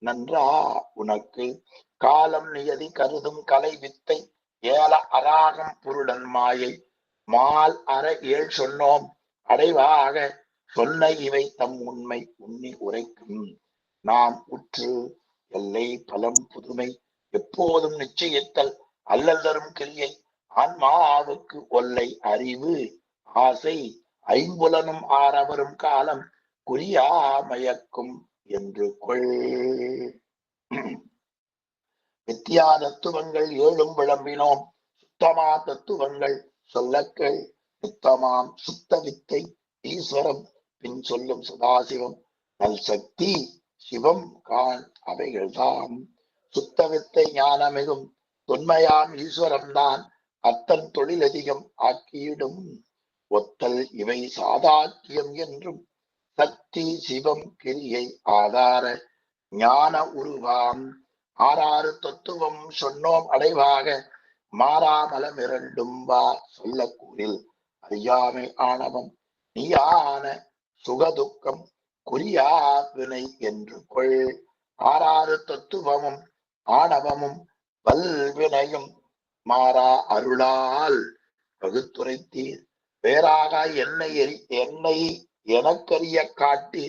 நன்றா உனக்கு காலம் நியதி கருதும் கலை வித்தை ஏல அராகம் புருடன் மாயை மால் அற ஏழ் சொன்னோம் அடைவாக சொன்ன இவை தம் உண்மை உண்ணி உரைக்கும் நாம் உற்று எல்லை பலம் புதுமை எப்போதும் நிச்சயித்தல் அல்லல் தரும் கிரியை ஆன்மாவுக்கு ஒல்லை அறிவு ஆசை ஐம்புலனும் ஆரவரும் காலம் குறியாமயக்கும் என்று கொள் வித்தியா தத்துவங்கள் ஏழும் விளம்பினோம் சுத்தமா தத்துவங்கள் சொல்லக்கள் சுத்தமாம் சுத்த வித்தை ஈஸ்வரம் பின் சொல்லும் சதாசிவம் நல் சக்தி சிவம் கான் அவைகள்தாம் சுத்த வித்தை ஞானமிகும் தொன்மையாம் ஈஸ்வரம் தான் அத்தன் தொழிலதிகம் ஆக்கியிடும் ஒத்தல் இவை சாதாக்கியம் என்றும் சக்தி சிவம் கிரியை ஆதார ஞான உருவாம் ஆறாறு தத்துவம் சொன்னோம் அடைவாக மாறாமலம் இரண்டும் வா சொல்ல கூறில் அறியாமை ஆணவம் நீயான சுகதுக்கம் குறியா வினை என்று கொள் ஆறாறு தத்துவமும் ஆணவமும் வல்வினையும் மாறா அருளால் பகுத்துரைத்தீர் வேறாக என்னை எனக்கரிய காட்டி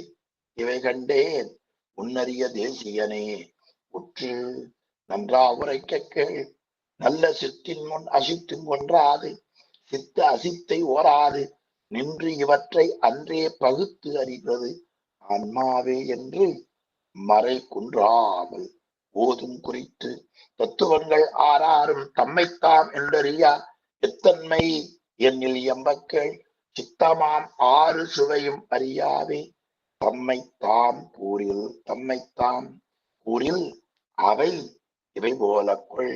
இவை கண்டேன் உன்னறிய தேசியனே உற்று நன்றா உரைக்க கேள் நல்ல சித்தின் முன் அசித்தும் ஒன்றாது சித்த அசித்தை ஓராது நின்று இவற்றை அன்றே பகுத்து அறிவது ஆன்மாவே என்று மறை குன்றாமல் ஓதும் குறித்து தத்துவங்கள் ஆறாரும் தம்மைத்தாம் என்றறியா எத்தன்மை என்னில் எம்பக்கள் சித்தமாம் ஆறு சுவையும் அறியாவே தம்மைத்தாம் கூறில் அவை இவை போல கொள்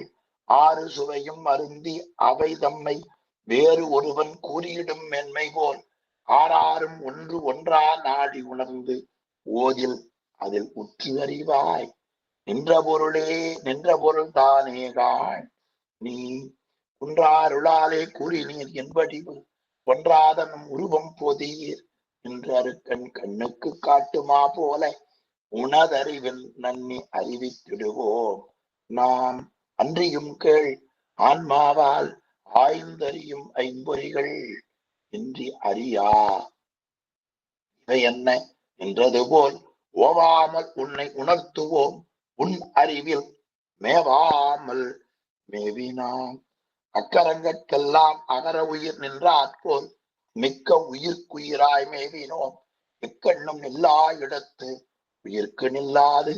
ஆறு சுவையும் அருந்தி அவை தம்மை வேறு ஒருவன் கூறியிடும் மென்மை போல் ஆறாரும் ஒன்று ஒன்றா நாடி உணர்ந்து ஓதில் அதில் உற்றி அறிவாய் நின்ற பொருள் தானேகாள் நீ குன்றாருளாலே கூறினீர் என்படிவு ஒன்றாதனும் உருவம் பொதியீர் என்று அருக்கன் கண்ணுக்கு காட்டுமா போல உணதறிவில் நன்னி அறிவித்திடுவோம் நாம் அன்றியும் கேள் ஆன்மாவால் ஆய்ந்தறியும் ஐம்பொறிகள் இன்றி அறியா இவை என்ன என்றது போல் ஓவாமல் உன்னை உணர்த்துவோம் உன் அறிவில் மேவாமல் மேவினான் அக்கரங்கற்கெல்லாம் அகர உயிர் நின்றாற்போல் மிக்க உயிர்க்குயிராய் மேவினோம் எக்கண்ணும் எல்லா இடத்து உயிர்க்கு நில்லாது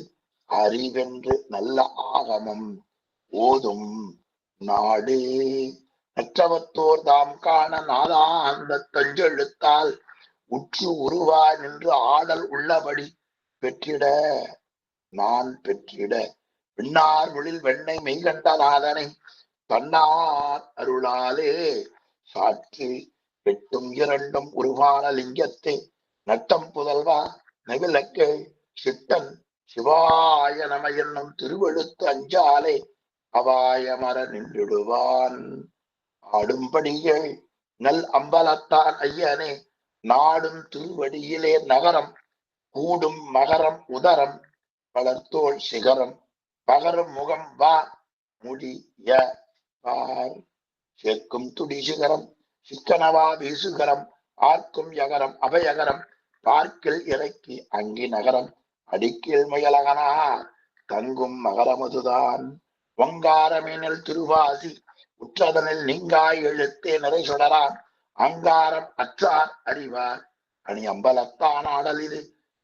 அறிவென்று நல்ல ஆகமம் ஓதும் நாடு மற்றவத்தோர் தாம் காண நாதா அந்த தஞ்செழுத்தால் உற்று உருவாய் நின்று ஆடல் உள்ளபடி பெற்றிட விண்ணார் மொழில் வெண்ணை மெய்கண்ட நாதனை தன்னார் அருளாலே சாற்றி வெட்டும் இரண்டும் உருவான லிங்கத்தை நட்டம் புதல்வா நெகிழக்கே சிட்டன் சிவாய நம என்னும் திருவெழுத்து அஞ்சாலே அவாயமர நின்றுடுவான் ஆடும்படிகள் நல் அம்பலத்தான் ஐயனே நாடும் திருவடியிலே நகரம் கூடும் மகரம் உதரம் வளர்த்தோள் சிகரம் பகரும் முகம் வா முடிய பார் சேர்க்கும் துடி சிகரம் சிக்கனவா வீசுகரம் ஆர்க்கும் யகரம் அபயகரம் பார்க்கில் இறக்கி அங்கி நகரம் அடிக்கில் முயலகனார் தங்கும் மகரமதுதான் வங்காரமேனில் திருவாசி உற்றதனில் நீங்காய் எழுத்தே நிறை சுடரான் அங்காரம் அற்றார் அறிவார் அணி அம்பலத்தான் ஆடல் இது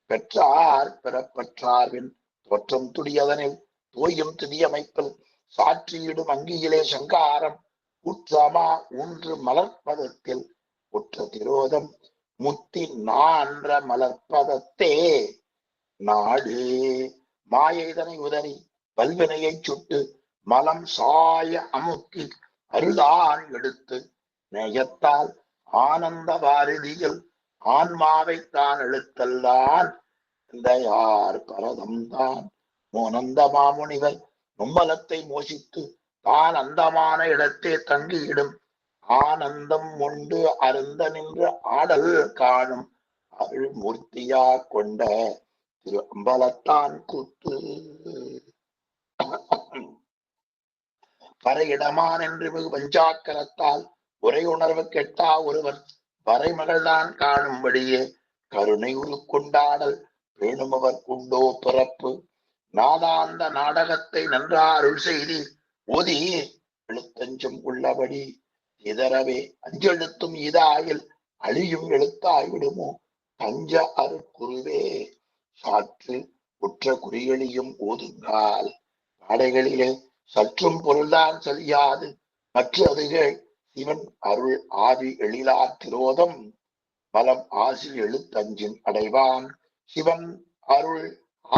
பெற்றார் பெறப்பற்றார்வின் தோற்றம் துடியதனில் தோயும் திதியமைப்பில் சாற்றியிடும் அங்கியிலே சங்காரம் உற்றமா ஊன்று மலர்ப்பதத்தில் உற்ற திரோதம் முத்தி நான்ற மலர்ப்பதத்தே நாடு மாயைதனை உதறி வல்வினையை சுட்டு மலம் சாய அமுக்கி அருளான் எடுத்து நேயத்தால் ஆனந்த வாரிதியில் ஆன்மாவை தான் எழுத்தல்தான் இந்த யார் பரதம் தான் மோனந்த மாமுனிவர் நும்மலத்தை மோசித்து தான் அந்தமான இடத்தே தங்கியிடும் ஆனந்தம் உண்டு அருந்த நின்று ஆடல் காணும் அருள் மூர்த்தியா கொண்ட திரு அம்பலத்தான் கூத்து பறையிடமான் என்று மிகு பஞ்சாக்கரத்தால் உரை உணர்வு கெட்டா ஒருவர் வரைமகள்தான் காணும்படியே கருணை உருக்கொண்டாடல் வேணுமவர் உண்டோ பிறப்பு நாதாந்த நாடகத்தை நன்றா அருள் செய்தி ஓதி எழுத்தஞ்சம் உள்ளபடி இதரவே அஞ்செழுத்தும் இதாயில் அழியும் எழுத்தாய் விடுமோ தஞ்ச அருக்குருவே சாற்று உற்ற குறியெளியும் ஓதுங்கால் பாடைகளிலே சற்றும் பொருள்தான் செல்யாது மற்ற அதுகள் சிவன் அருள் ஆதி எழிலா திரோதம் பலம் ஆசி எழுத்தஞ்சின் அடைவான் சிவன் அருள்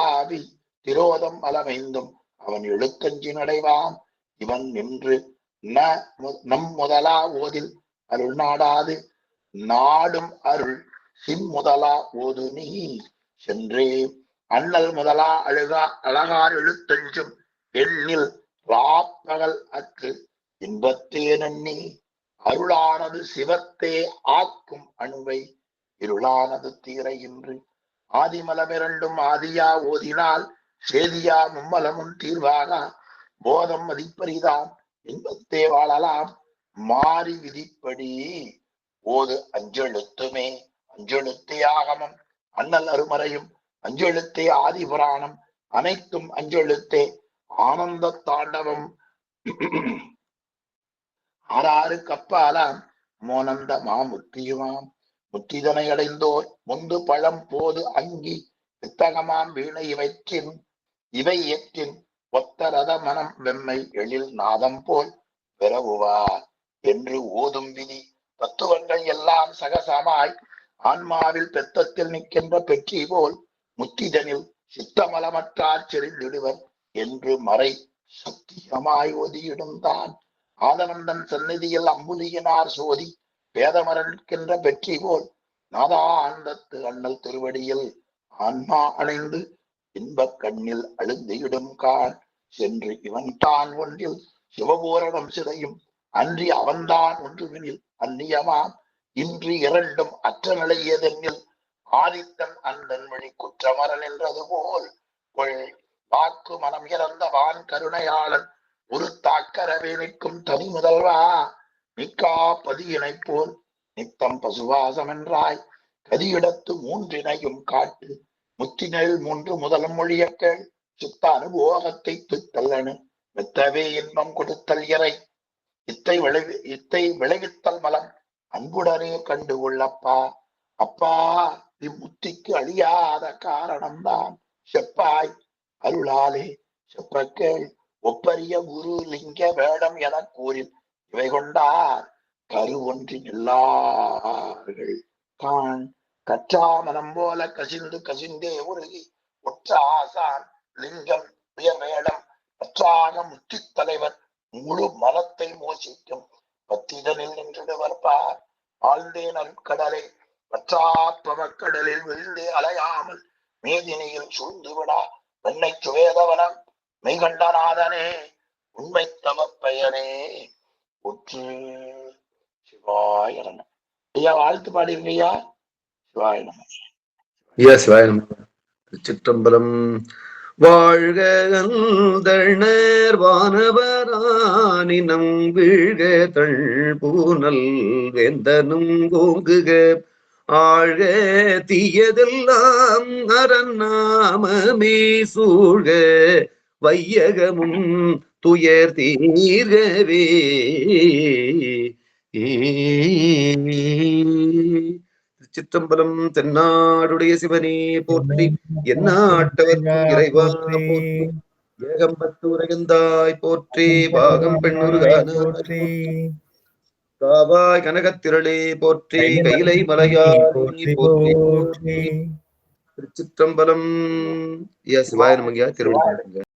ஆதி திரோதம் பலமைந்தும் அவன் எழுத்தஞ்சின் அடைவான் இவன் நின்று நம் முதலா ஓதில் அருள் நாடாது நாடும் அருள் சின் முதலா ஓது நீ சென்றே அண்ணல் முதலா அழகார் எழுத்தஞ்சும் எண்ணில் ராப்பகல் அற்று இன்பத்தே நன்னி அருளானது சிவத்தே ஆக்கும் அணுவை இருளானது தீர இன்று ஆதிமலமிரண்டும் ஆதியா ஓதினால் சேதியா மும்மலமும் தீர்வாக போதம் மதிப்பரிதாம் இன்பத்தே வாழலாம் மாறி விதிப்படி ஓது அஞ்செழுத்துமே அஞ்செழுத்தே ஆகமம் அண்ணல் அருமறையும் அஞ்செழுத்தே ஆதி புராணம் அனைத்தும் அஞ்செழுத்தே ஆனந்த தாண்டவம் ஆறாறு கப்பாலாம் மோனந்த மாமுத்தியுமாம் முத்திதனை அடைந்தோர் முந்து பழம் போது அங்கி வித்தகமாம் வீணை இவை ஏற்றின் ஒத்த ரத மனம் வெம்மை எழில் நாதம் போல் விரவுவார் என்று ஓதும் விதி. தத்துவங்கள் எல்லாம் சகசமாய் ஆன்மாவில் பெத்தத்தில் நிற்கின்ற பெற்றி போல் முத்திதனில் சித்தமலமற்றார் செறிந்திடுவர் என்று மறை சத்தியமாய் ஒதியிடும்தான். ஆதனந்தன் சந்நிதியில் அம்புலியினார் சோதி வேதமரன்கின்ற பெற்றி போல் நாதா ஆனந்தத்து அண்ணல் திருவடியில் ஆன்மா அணைந்து இன்பக் கண்ணில் அழுந்தியிடும் கான் சென்று இவன் தான் ஒன்றில் சிவபூரணம் சிதையும் அன்றி அவன்தான் ஒன்றுமெனில் அந்நியமாம் இன்றி இரண்டும் அற்ற நிலையதென்னில் ஆதித்தன் அந்தன் வழி குற்றமரன் என்றது போல் கொள் வாக்கு மனம் இறந்த வான் கருணையாளன் ஒரு தாக்கரவே நிற்கும் தனி முதல்வா மிக்கா பதியினை போல் நித்தம் பசுவாசம் என்றாய் கதியிடத்து மூன்றினையும் காட்டு முத்தினில் மூன்று முதலும் மொழியக்கள் சுத்த அனுபோகத்தை துத்தல்லனு மெத்தவே இன்பம் கொடுத்தல் இறை இத்தை விளைவித்தல் மலம் அன்புடனே கண்டு கொள்ளப்பா. அப்பா இம்முத்திக்கு அழியாத காரணம்தான் செப்பாய் அருளாலே செப்பக்கேள் ஒப்பரிய குரு லிங்க வேடம் என கூறில் இவை கொண்டார் கரு ஒன்றின் எல்லார்கள் தான் கற்றா மனம் போல கசிந்தே உருகி ஒற்ற ஆசான் லிங்கம் உயர் வேடம் பற்றாக முத்தி தலைவர் முழு மனத்தை மோசிக்கும் பத்திதனில் நின்றுடுவர் பார். ஆழ்ந்தேன் அருட்கடலை பற்றாப்பமக்கடலில் விழுந்தே அலையாமல் மேதினியில் சூழ்ந்து விடா வெண்ணை சுவேதவனம் மெய்கண்டநாதனே உண்மை தம பெயரே ஒற்று. சிவாய நம. ஐயா வாழ்த்து பாடிருங்கய்யா. சிவாய நம. சிவாய நம. திருச்சிற்றம்பலம். வாழ்க அந்தணர் வானவரானினம் வீழ்க தள் பூனல் வேந்தனும் ஓங்குக ஆழ்க தீயதெல்லாம் அறநாமமே சூழ்க வையகமும் துயர் தீர்கவே. திருச்சிற்றம்பலம். தென்னாடுடைய சிவனே போற்றி, எந்நாட்டவர்க்கும் இறைவா போற்றி, ஏகம்பத்து உரையந்தாய் போற்றி, பாகம் பெண்ணுருகானாய் காவாய் கனகத்திரளே போற்றி, கைலை மலையாய் போற்றி. திருச்சிற்றம்பலம். சிவாய நமங்க. திருவள்ளுவர்.